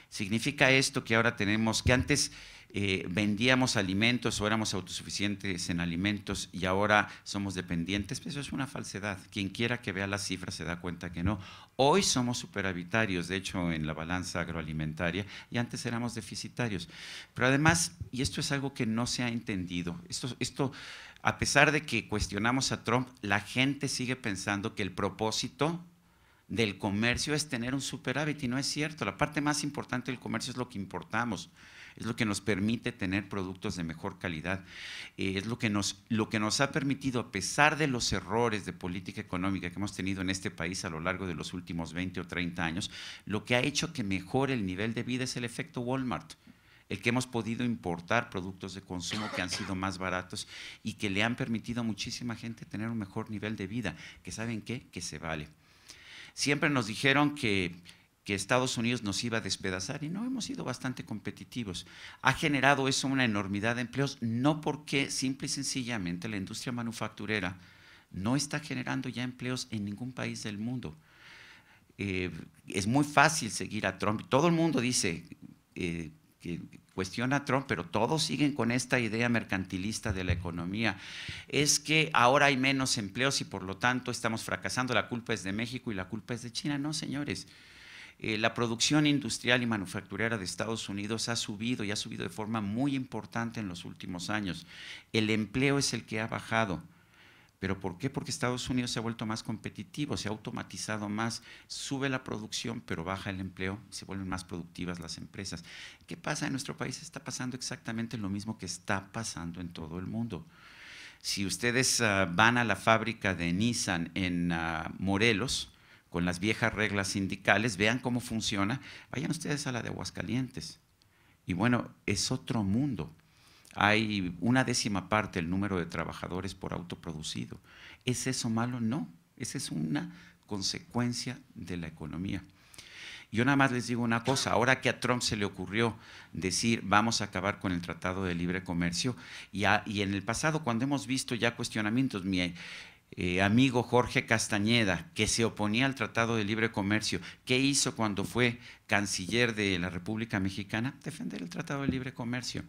¿Significa esto que ahora tenemos, que antes vendíamos alimentos o éramos autosuficientes en alimentos y ahora somos dependientes? Pues eso es una falsedad. Quien quiera que vea las cifras se da cuenta que no. Hoy somos superavitarios, de hecho, en la balanza agroalimentaria, y antes éramos deficitarios. Pero además, y esto es algo que no se ha entendido, esto a pesar de que cuestionamos a Trump, la gente sigue pensando que el propósito del comercio es tener un superávit, y no es cierto. La parte más importante del comercio es lo que importamos, es lo que nos permite tener productos de mejor calidad, es lo que nos ha permitido, a pesar de los errores de política económica que hemos tenido en este país a lo largo de los últimos 20 o 30 años, lo que ha hecho que mejore el nivel de vida es el efecto Walmart, el que hemos podido importar productos de consumo que han sido más baratos y que le han permitido a muchísima gente tener un mejor nivel de vida, que ¿saben qué? Que se vale. Siempre nos dijeron que Estados Unidos nos iba a despedazar y no, hemos sido bastante competitivos. Ha generado eso una enormidad de empleos, no porque simple y sencillamente la industria manufacturera no está generando ya empleos en ningún país del mundo. Es muy fácil seguir a Trump. Todo el mundo dice que cuestiona a Trump, pero todos siguen con esta idea mercantilista de la economía. Es que ahora hay menos empleos y por lo tanto estamos fracasando, la culpa es de México y la culpa es de China. No, señores. La producción industrial y manufacturera de Estados Unidos ha subido y ha subido de forma muy importante en los últimos años. El empleo es el que ha bajado. ¿Pero por qué? Porque Estados Unidos se ha vuelto más competitivo, se ha automatizado más, sube la producción, pero baja el empleo, se vuelven más productivas las empresas. ¿Qué pasa en nuestro país? Está pasando exactamente lo mismo que está pasando en todo el mundo. Si ustedes van a la fábrica de Nissan en Morelos, con las viejas reglas sindicales, vean cómo funciona, vayan ustedes a la de Aguascalientes. Y bueno, es otro mundo. Hay 1/10 parte el número de trabajadores por auto producido. ¿Es eso malo? No, esa es una consecuencia de la economía. Yo nada más les digo una cosa, ahora que a Trump se le ocurrió decir vamos a acabar con el Tratado de Libre Comercio, y en el pasado cuando hemos visto ya cuestionamientos, mi amigo Jorge Castañeda, que se oponía al Tratado de Libre Comercio, ¿qué hizo cuando fue canciller de la República Mexicana? Defender el Tratado de Libre Comercio.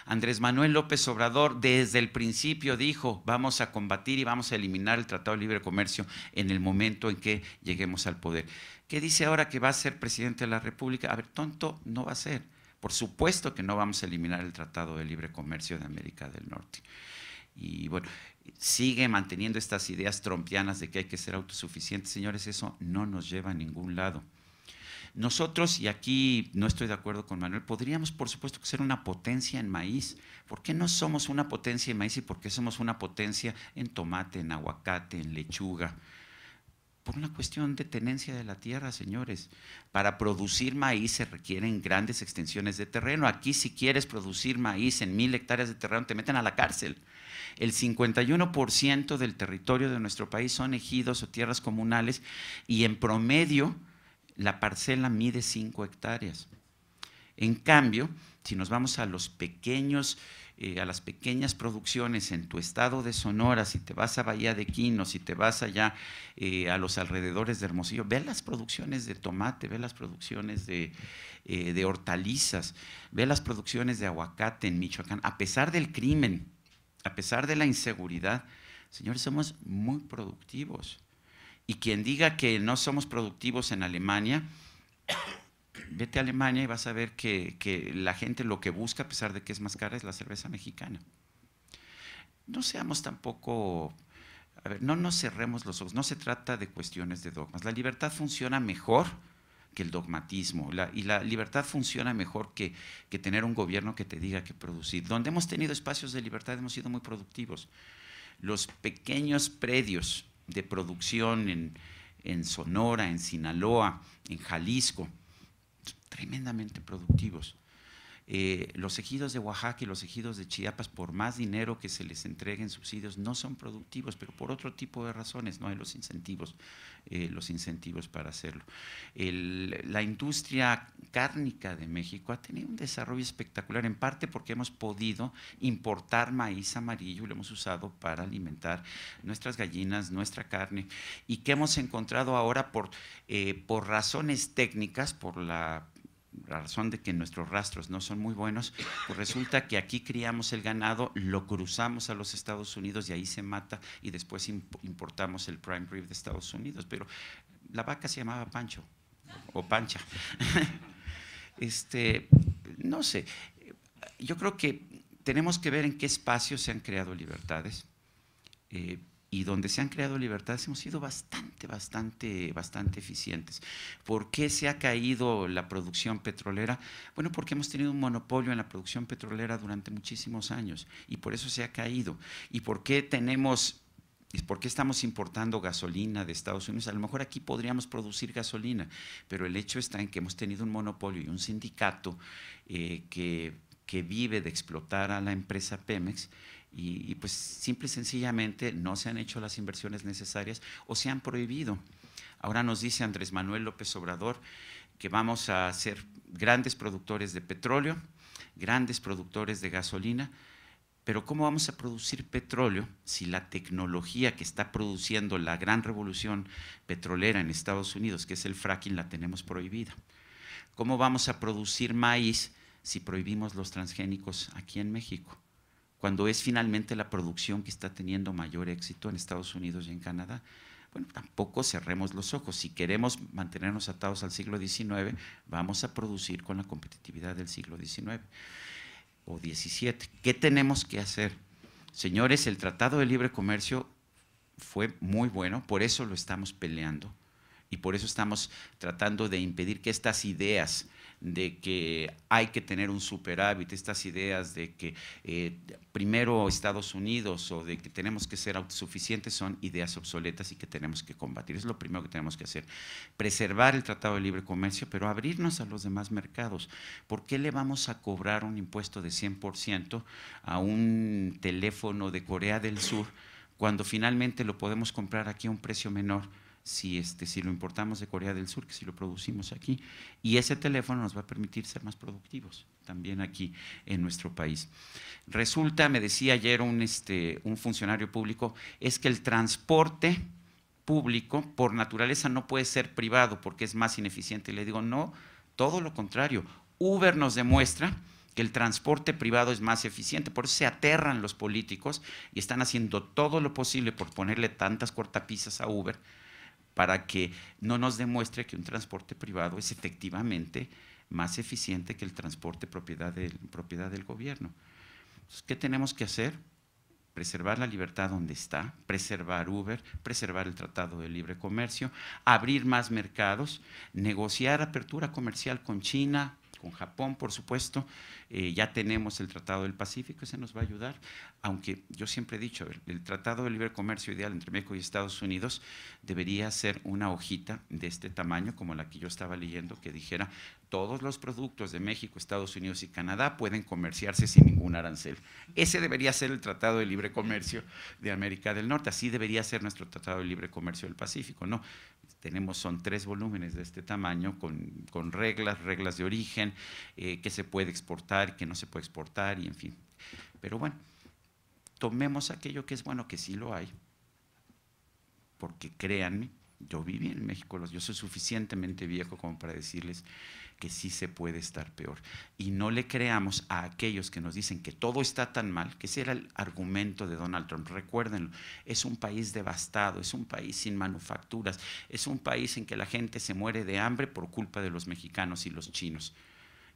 Andrés Manuel López Obrador desde el principio dijo vamos a combatir y vamos a eliminar el Tratado de Libre Comercio en el momento en que lleguemos al poder. ¿Qué dice ahora que va a ser presidente de la República? A ver, tonto no va a ser. Por supuesto que no vamos a eliminar el Tratado de Libre Comercio de América del Norte. Y bueno, sigue manteniendo estas ideas trumpianas de que hay que ser autosuficientes. Señores, eso no nos lleva a ningún lado. Nosotros, y aquí no estoy de acuerdo con Manuel, podríamos por supuesto ser una potencia en maíz. ¿Por qué no somos una potencia en maíz y por qué somos una potencia en tomate, en aguacate, en lechuga? Por una cuestión de tenencia de la tierra, señores. Para producir maíz se requieren grandes extensiones de terreno. Aquí si quieres producir maíz en 1000 hectáreas de terreno te meten a la cárcel. El 51% del territorio de nuestro país son ejidos o tierras comunales y en promedio la parcela mide 5 hectáreas. En cambio, si nos vamos a los pequeños, a las pequeñas producciones en tu estado de Sonora, si te vas a Bahía de Quino, si te vas allá a los alrededores de Hermosillo, ve las producciones de tomate, ve las producciones de hortalizas, ve las producciones de aguacate en Michoacán. A pesar del crimen, a pesar de la inseguridad, señores, somos muy productivos. Y quien diga que no somos productivos en Alemania, vete a Alemania y vas a ver que la gente lo que busca, a pesar de que es más cara, es la cerveza mexicana. No seamos tampoco A ver, no nos cerremos los ojos, no se trata de cuestiones de dogmas. La libertad funciona mejor que el dogmatismo, y la libertad funciona mejor que tener un gobierno que te diga qué producir. Donde hemos tenido espacios de libertad hemos sido muy productivos. Los pequeños predios de producción en Sonora, en Sinaloa, en Jalisco, tremendamente productivos. Los ejidos de Oaxaca y los ejidos de Chiapas, por más dinero que se les entregue en subsidios, no son productivos, pero por otro tipo de razones, no hay los incentivos para hacerlo. La industria cárnica de México ha tenido un desarrollo espectacular, en parte porque hemos podido importar maíz amarillo y lo hemos usado para alimentar nuestras gallinas, nuestra carne, y que hemos encontrado ahora por razones técnicas, por la razón de que nuestros rastros no son muy buenos, pues resulta que aquí criamos el ganado, lo cruzamos a los Estados Unidos y ahí se mata, y después importamos el prime rib de Estados Unidos, pero la vaca se llamaba Pancho o Pancha. No sé, yo creo que tenemos que ver en qué espacios se han creado libertades, y donde se han creado libertades hemos sido bastante eficientes. ¿Por qué se ha caído la producción petrolera? Bueno, porque hemos tenido un monopolio en la producción petrolera durante muchísimos años y por eso se ha caído. ¿Y por qué estamos importando gasolina de Estados Unidos? A lo mejor aquí podríamos producir gasolina, pero el hecho está en que hemos tenido un monopolio y un sindicato que vive de explotar a la empresa Pemex, y pues simple y sencillamente no se han hecho las inversiones necesarias o se han prohibido. Ahora nos dice Andrés Manuel López Obrador que vamos a ser grandes productores de petróleo, grandes productores de gasolina, pero ¿cómo vamos a producir petróleo si la tecnología que está produciendo la gran revolución petrolera en Estados Unidos, que es el fracking, la tenemos prohibida? ¿Cómo vamos a producir maíz si prohibimos los transgénicos aquí en México, cuando es finalmente la producción que está teniendo mayor éxito en Estados Unidos y en Canadá? Bueno, tampoco cerremos los ojos. Si queremos mantenernos atados al siglo XIX, vamos a producir con la competitividad del siglo XIX o XVII. ¿Qué tenemos que hacer? Señores, el Tratado de Libre Comercio fue muy bueno, por eso lo estamos peleando y por eso estamos tratando de impedir que estas ideas de que hay que tener un superávit, estas ideas de que primero Estados Unidos o de que tenemos que ser autosuficientes son ideas obsoletas y que tenemos que combatir. Es lo primero que tenemos que hacer, preservar el Tratado de Libre Comercio, pero abrirnos a los demás mercados. ¿Por qué le vamos a cobrar un impuesto de 100% a un teléfono de Corea del Sur cuando finalmente lo podemos comprar aquí a un precio menor si lo importamos de Corea del Sur, que si lo producimos aquí? Y ese teléfono nos va a permitir ser más productivos también aquí en nuestro país. Resulta, me decía ayer un funcionario público, es que el transporte público por naturaleza no puede ser privado porque es más ineficiente. Y le digo, no, todo lo contrario. Uber nos demuestra que el transporte privado es más eficiente, por eso se aterran los políticos y están haciendo todo lo posible por ponerle tantas cortapisas a Uber para que no nos demuestre que un transporte privado es efectivamente más eficiente que el transporte propiedad del gobierno. Entonces, ¿qué tenemos que hacer? Preservar la libertad donde está, preservar Uber, preservar el Tratado de Libre Comercio, abrir más mercados, negociar apertura comercial con China, con Japón, por supuesto. Ya tenemos el Tratado del Pacífico, ese nos va a ayudar, aunque yo siempre he dicho, el Tratado de Libre Comercio ideal entre México y Estados Unidos debería ser una hojita de este tamaño, como la que yo estaba leyendo, que dijera, todos los productos de México, Estados Unidos y Canadá pueden comerciarse sin ningún arancel. Ese debería ser el Tratado de Libre Comercio de América del Norte, así debería ser nuestro Tratado de Libre Comercio del Pacífico, ¿no? Son 3 volúmenes de este tamaño con reglas de origen, qué se puede exportar, qué no se puede exportar, y en fin. Pero bueno, tomemos aquello que es bueno, que sí lo hay, porque créanme, yo viví en México, yo soy suficientemente viejo como para decirles que sí se puede estar peor. Y no le creamos a aquellos que nos dicen que todo está tan mal, que ese era el argumento de Donald Trump. Recuérdenlo, es un país devastado, es un país sin manufacturas, es un país en que la gente se muere de hambre por culpa de los mexicanos y los chinos.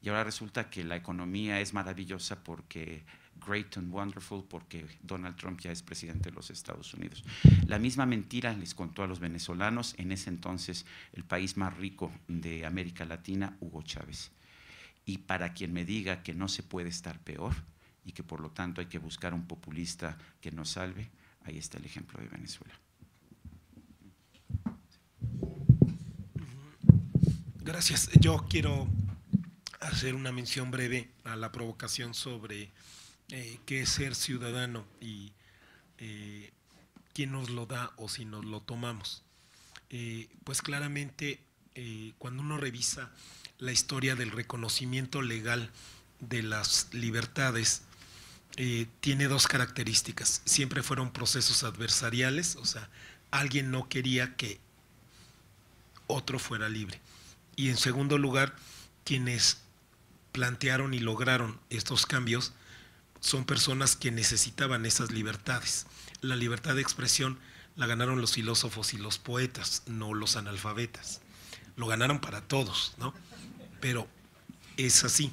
Y ahora resulta que la economía es maravillosa porque great and wonderful porque Donald Trump ya es presidente de los Estados Unidos. La misma mentira les contó a los venezolanos, en ese entonces el país más rico de América Latina, Hugo Chávez. Y para quien me diga que no se puede estar peor y que por lo tanto hay que buscar un populista que nos salve, ahí está el ejemplo de Venezuela. Gracias. Yo quiero hacer una mención breve a la provocación sobre qué es ser ciudadano y quién nos lo da o si nos lo tomamos. Pues claramente cuando uno revisa la historia del reconocimiento legal de las libertades, tiene dos características. Siempre fueron procesos adversariales, o sea, alguien no quería que otro fuera libre. Y en segundo lugar, quienes plantearon y lograron estos cambios son personas que necesitaban esas libertades. La libertad de expresión la ganaron los filósofos y los poetas, no los analfabetas. Lo ganaron para todos, ¿no? Pero es así.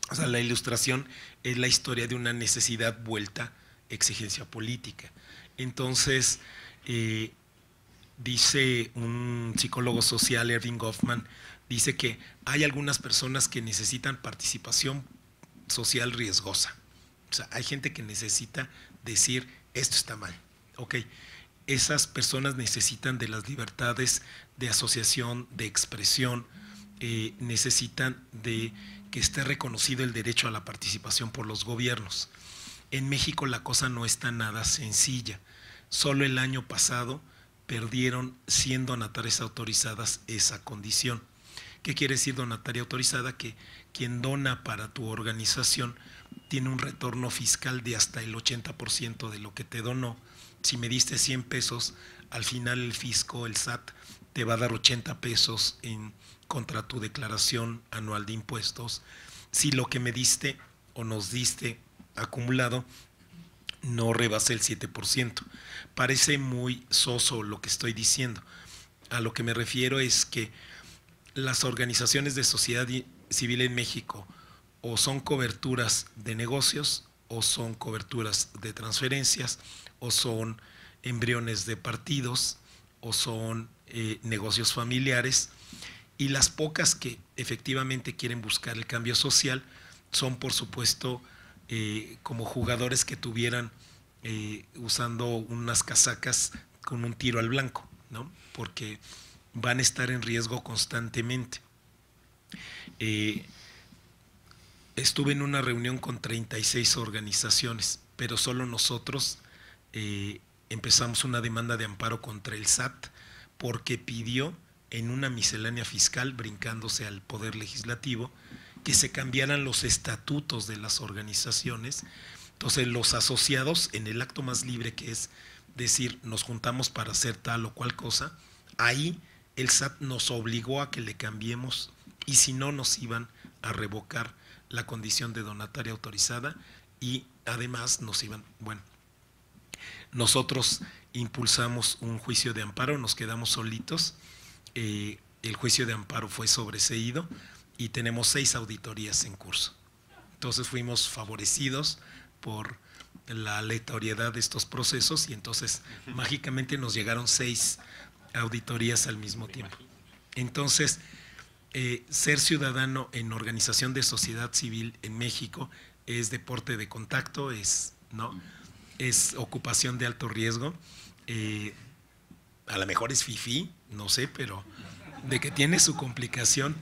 O sea, la Ilustración es la historia de una necesidad vuelta exigencia política. Entonces, dice un psicólogo social, Erving Goffman, dice que hay algunas personas que necesitan participación social riesgosa. O sea, hay gente que necesita decir, esto está mal. Ok, esas personas necesitan de las libertades de asociación, de expresión, necesitan de que esté reconocido el derecho a la participación por los gobiernos. En México la cosa no está nada sencilla. Solo el año pasado perdieron 100 donatarias autorizadas esa condición. ¿Qué quiere decir donataria autorizada? Que quien dona para tu organización tiene un retorno fiscal de hasta el 80% de lo que te donó. Si me diste 100 pesos, al final el fisco, el SAT, te va a dar 80 pesos contra tu declaración anual de impuestos. Si lo que me diste o nos diste acumulado no rebasa el 7%. Parece muy soso lo que estoy diciendo. A lo que me refiero es que las organizaciones de sociedad civil en México o son coberturas de negocios o son coberturas de transferencias o son embriones de partidos o son negocios familiares, y las pocas que efectivamente quieren buscar el cambio social son, por supuesto, como jugadores que tuvieran usando unas casacas con un tiro al blanco, ¿no? Porque van a estar en riesgo constantemente. Estuve en una reunión con 36 organizaciones, pero solo nosotros empezamos una demanda de amparo contra el SAT porque pidió en una miscelánea fiscal, brincándose al Poder Legislativo, que se cambiaran los estatutos de las organizaciones. Entonces los asociados, en el acto más libre, que es decir, nos juntamos para hacer tal o cual cosa, ahí el SAT nos obligó a que le cambiemos, y si no nos iban a revocar la condición de donataria autorizada, y además nos iban, bueno, nosotros impulsamos un juicio de amparo, nos quedamos solitos, el juicio de amparo fue sobreseído y tenemos 6 auditorías en curso. Entonces fuimos favorecidos por la aleatoriedad de estos procesos y entonces mágicamente nos llegaron 6 auditorías al mismo tiempo. Entonces, ser ciudadano en organización de sociedad civil en México es deporte de contacto, es ocupación de alto riesgo, a lo mejor es fifí, no sé, pero de que tiene su complicación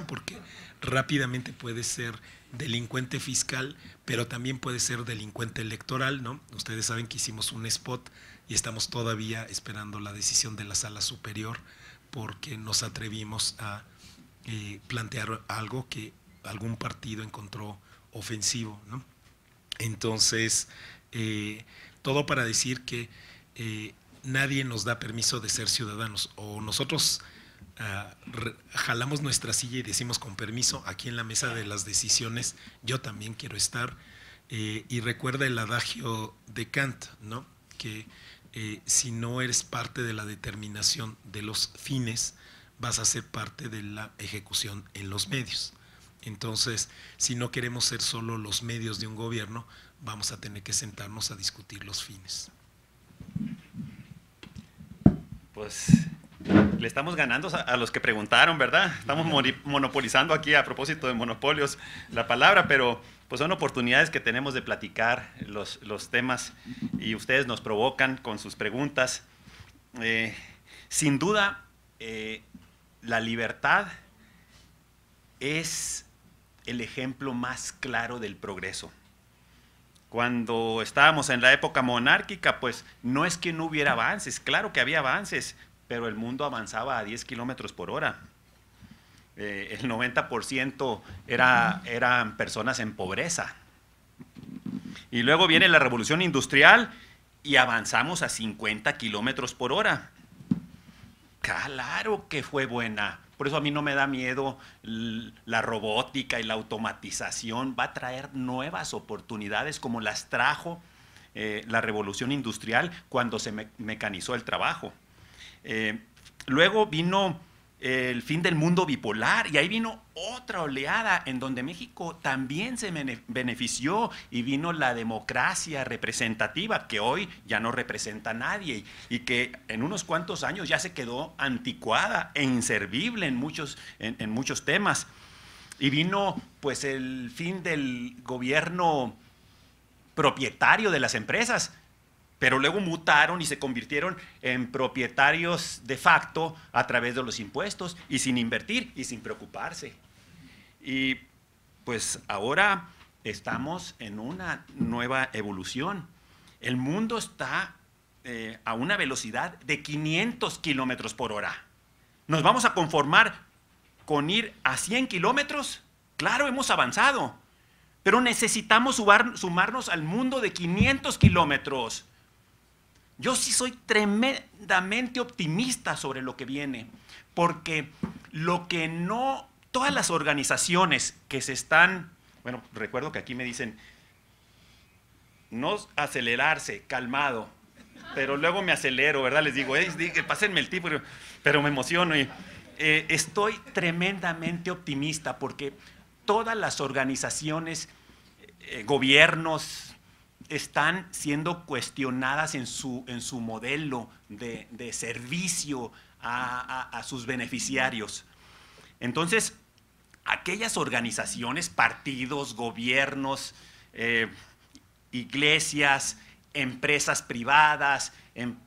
porque rápidamente puede ser delincuente fiscal, pero también puede ser delincuente electoral, ¿no? Ustedes saben que hicimos un spot y estamos todavía esperando la decisión de la Sala Superior porque nos atrevimos a plantear algo que algún partido encontró ofensivo, ¿no? Entonces, todo para decir que nadie nos da permiso de ser ciudadanos, o nosotros jalamos nuestra silla y decimos con permiso, aquí en la mesa de las decisiones yo también quiero estar, y recuerda el adagio de Kant, ¿no? Que si no eres parte de la determinación de los fines, vas a ser parte de la ejecución en los medios. Entonces, si no queremos ser solo los medios de un gobierno, vamos a tener que sentarnos a discutir los fines. Pues le estamos ganando a los que preguntaron, ¿verdad? Estamos monopolizando aquí, a propósito de monopolios, la palabra, pero pues son oportunidades que tenemos de platicar los temas y ustedes nos provocan con sus preguntas. Sin duda, la libertad es el ejemplo más claro del progreso. Cuando estábamos en la época monárquica, pues no es que no hubiera avances, claro que había avances, pero el mundo avanzaba a 10 kilómetros por hora. El 90% eran personas en pobreza. Y luego viene la revolución industrial y avanzamos a 50 kilómetros por hora. Claro que fue buena. Por eso a mí no me da miedo la robótica y la automatización. Va a traer nuevas oportunidades como las trajo la revolución industrial cuando se mecanizó el trabajo. Luego vino el fin del mundo bipolar y ahí vino otra oleada en donde México también se benefició y vino la democracia representativa que hoy ya no representa a nadie y que en unos cuantos años ya se quedó anticuada e inservible en muchos temas. Y vino pues el fin del gobierno propietario de las empresas, pero luego mutaron y se convirtieron en propietarios de facto a través de los impuestos y sin invertir y sin preocuparse. Y pues ahora estamos en una nueva evolución. El mundo está a una velocidad de 500 kilómetros por hora. ¿Nos vamos a conformar con ir a 100 kilómetros? Claro, hemos avanzado, pero necesitamos sumarnos al mundo de 500 kilómetros. Yo sí soy tremendamente optimista sobre lo que viene, porque todas las organizaciones que se están, bueno, recuerdo que aquí me dicen, no acelerarse, calmado, pero luego me acelero, ¿verdad? Les digo, pásenme el tipo, pero me emociono y estoy tremendamente optimista porque todas las organizaciones, gobiernos, están siendo cuestionadas en su modelo de servicio a sus beneficiarios. Entonces, aquellas organizaciones, partidos, gobiernos, iglesias, empresas privadas,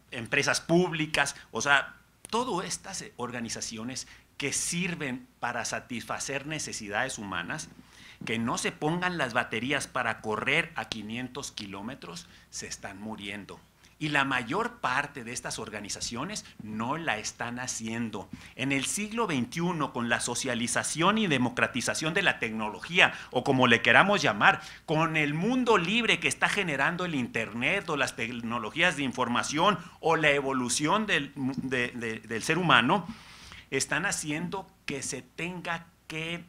empresas públicas, o sea, todas estas organizaciones que sirven para satisfacer necesidades humanas, que no se pongan las baterías para correr a 500 kilómetros, se están muriendo. Y la mayor parte de estas organizaciones no la están haciendo. En el siglo XXI, con la socialización y democratización de la tecnología, o como le queramos llamar, con el mundo libre que está generando el Internet o las tecnologías de información o la evolución del ser humano, están haciendo que se tenga que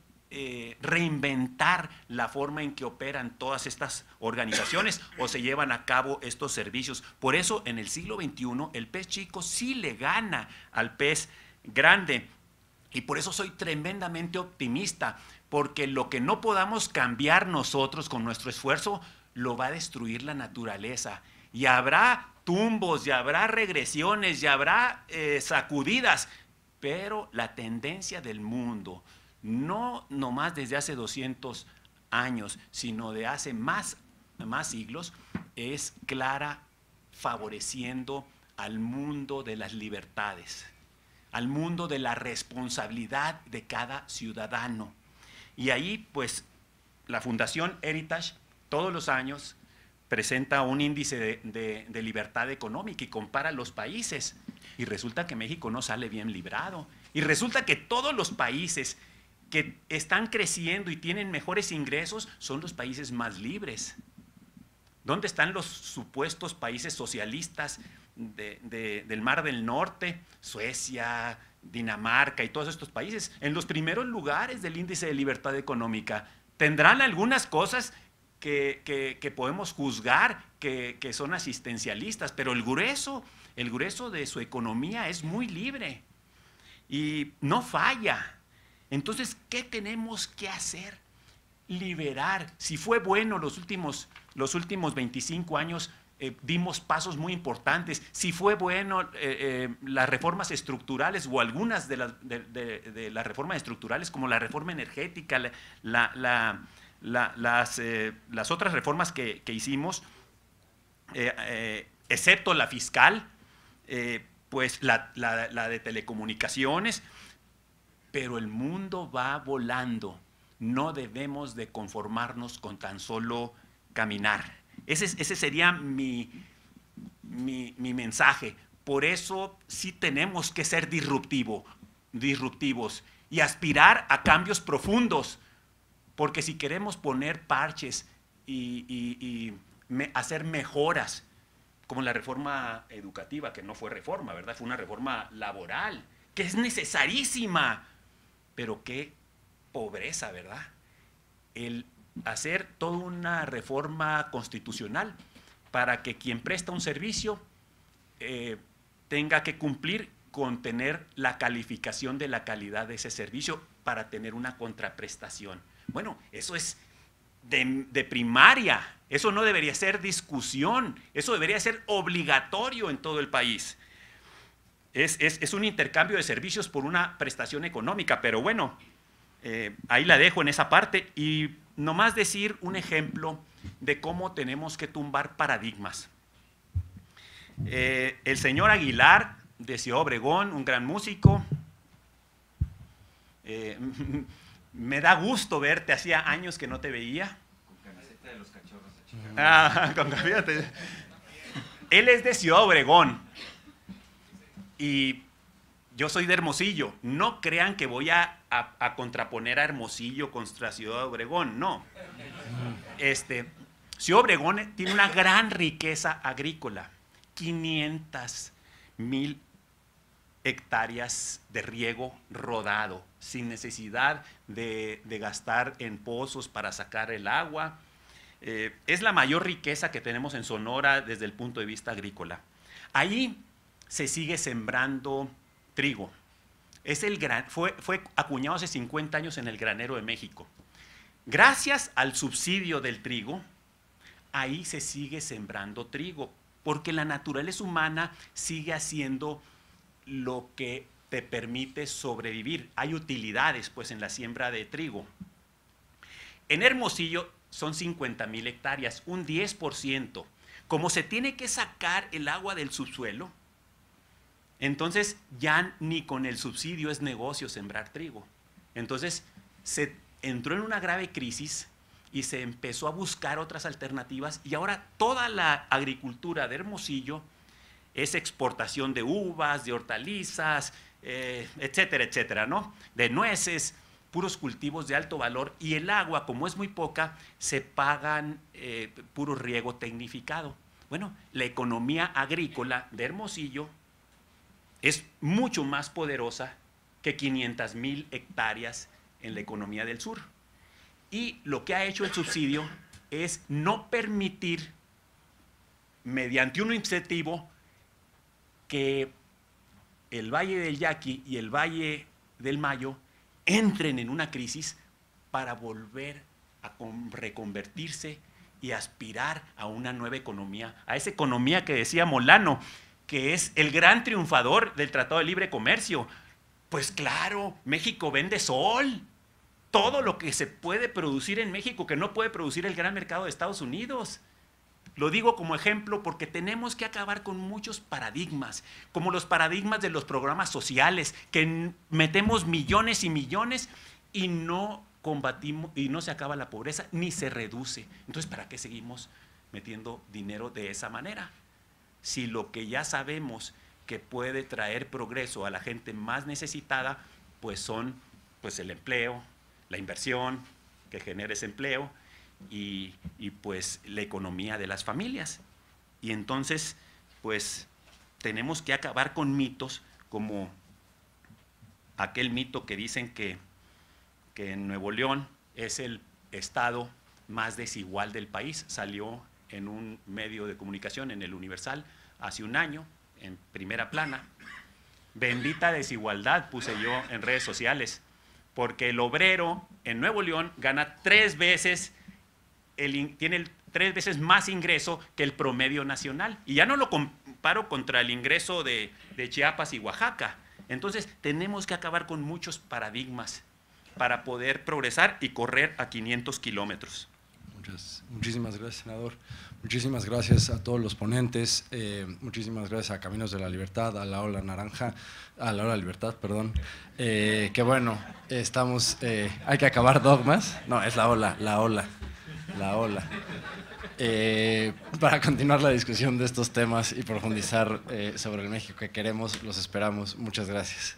reinventar la forma en que operan todas estas organizaciones o se llevan a cabo estos servicios. Por eso en el siglo XXI el pez chico sí le gana al pez grande y por eso soy tremendamente optimista, porque lo que no podamos cambiar nosotros con nuestro esfuerzo lo va a destruir la naturaleza y habrá tumbos, y habrá regresiones, y habrá sacudidas, pero la tendencia del mundo, no nomás desde hace 200 años, sino de hace más siglos, es clara, favoreciendo al mundo de las libertades, al mundo de la responsabilidad de cada ciudadano. Y ahí, pues, la Fundación Heritage todos los años presenta un índice de libertad económica y compara los países. Y resulta que México no sale bien librado. Y resulta que todos los países que están creciendo y tienen mejores ingresos son los países más libres. ¿Dónde están los supuestos países socialistas del Mar del Norte? Suecia, Dinamarca y todos estos países, en los primeros lugares del índice de libertad económica. Tendrán algunas cosas que podemos juzgar que son asistencialistas, pero el grueso de su economía es muy libre y no falla. Entonces, ¿qué tenemos que hacer? Liberar. Si fue bueno los últimos 25 años, dimos pasos muy importantes. Si fue bueno las reformas estructurales o algunas de las reformas estructurales, como la reforma energética, las otras reformas que hicimos, excepto la fiscal, pues la de telecomunicaciones, pero el mundo va volando. No debemos de conformarnos con tan solo caminar. Ese sería mi mensaje. Por eso sí tenemos que ser disruptivos y aspirar a cambios profundos, porque si queremos poner parches y hacer mejoras, como la reforma educativa, que no fue reforma, ¿verdad? Fue una reforma laboral, que es necesarísima, pero qué pobreza, ¿verdad? El hacer toda una reforma constitucional para que quien presta un servicio tenga que cumplir con tener la calificación de la calidad de ese servicio para tener una contraprestación. Bueno, eso es de primaria, eso no debería ser discusión, eso debería ser obligatorio en todo el país. Es un intercambio de servicios por una prestación económica, pero bueno, ahí la dejo en esa parte y nomás decir un ejemplo de cómo tenemos que tumbar paradigmas. El señor Aguilar de Ciudad Obregón, un gran músico, me da gusto verte, hacía años que no te veía. Con camiseta de los Cachorros de Chicago. Con camiseta. Él es de Ciudad Obregón y yo soy de Hermosillo. No crean que voy a contraponer a Hermosillo contra Ciudad Obregón, no. Ciudad Obregón tiene una gran riqueza agrícola, 500,000 hectáreas de riego rodado, sin necesidad de gastar en pozos para sacar el agua. Es la mayor riqueza que tenemos en Sonora desde el punto de vista agrícola. Ahí se sigue sembrando trigo. Fue acuñado hace 50 años en el granero de México. Gracias al subsidio del trigo, ahí se sigue sembrando trigo, porque la naturaleza humana sigue haciendo lo que te permite sobrevivir. Hay utilidades, pues, en la siembra de trigo. En Hermosillo son 50,000 hectáreas, un 10%. Como se tiene que sacar el agua del subsuelo, entonces ya ni con el subsidio es negocio sembrar trigo. Entonces se entró en una grave crisis y se empezó a buscar otras alternativas y ahora toda la agricultura de Hermosillo es exportación de uvas, de hortalizas, etcétera, etcétera, ¿no? De nueces, puros cultivos de alto valor, y el agua, como es muy poca, se pagan puro riego tecnificado. Bueno, la economía agrícola de Hermosillo es mucho más poderosa que 500,000 hectáreas en la economía del sur. Y lo que ha hecho el subsidio es no permitir, mediante un incentivo, que el Valle del Yaqui y el Valle del Mayo entren en una crisis para volver a reconvertirse y aspirar a una nueva economía, a esa economía que decía Molano, que es el gran triunfador del Tratado de Libre Comercio. Pues claro, México vende sol, todo lo que se puede producir en México que no puede producir el gran mercado de Estados Unidos. Lo digo como ejemplo porque tenemos que acabar con muchos paradigmas, como los paradigmas de los programas sociales, que metemos millones y millones y no combatimos, y no se acaba la pobreza ni se reduce. Entonces, ¿para qué seguimos metiendo dinero de esa manera? Si lo que ya sabemos que puede traer progreso a la gente más necesitada, pues son el empleo, la inversión que genera ese empleo, y pues la economía de las familias. Y entonces, pues tenemos que acabar con mitos como aquel mito que dicen que en Nuevo León es el estado más desigual del país. Salió en un medio de comunicación, en el Universal, hace un año, en primera plana. Bendita desigualdad, puse yo en redes sociales, porque el obrero en Nuevo León gana 3 veces, tiene 3 veces más ingreso que el promedio nacional. Y ya no lo comparo contra el ingreso de Chiapas y Oaxaca. Entonces, tenemos que acabar con muchos paradigmas para poder progresar y correr a 500 kilómetros. Muchísimas gracias, senador. Muchísimas gracias a todos los ponentes. Muchísimas gracias a Caminos de la Libertad, a la Ola Naranja, a la Ola Libertad, perdón. Que bueno, estamos. Hay que acabar dogmas. No, es la ola. Para continuar la discusión de estos temas y profundizar sobre el México que queremos, los esperamos. Muchas gracias.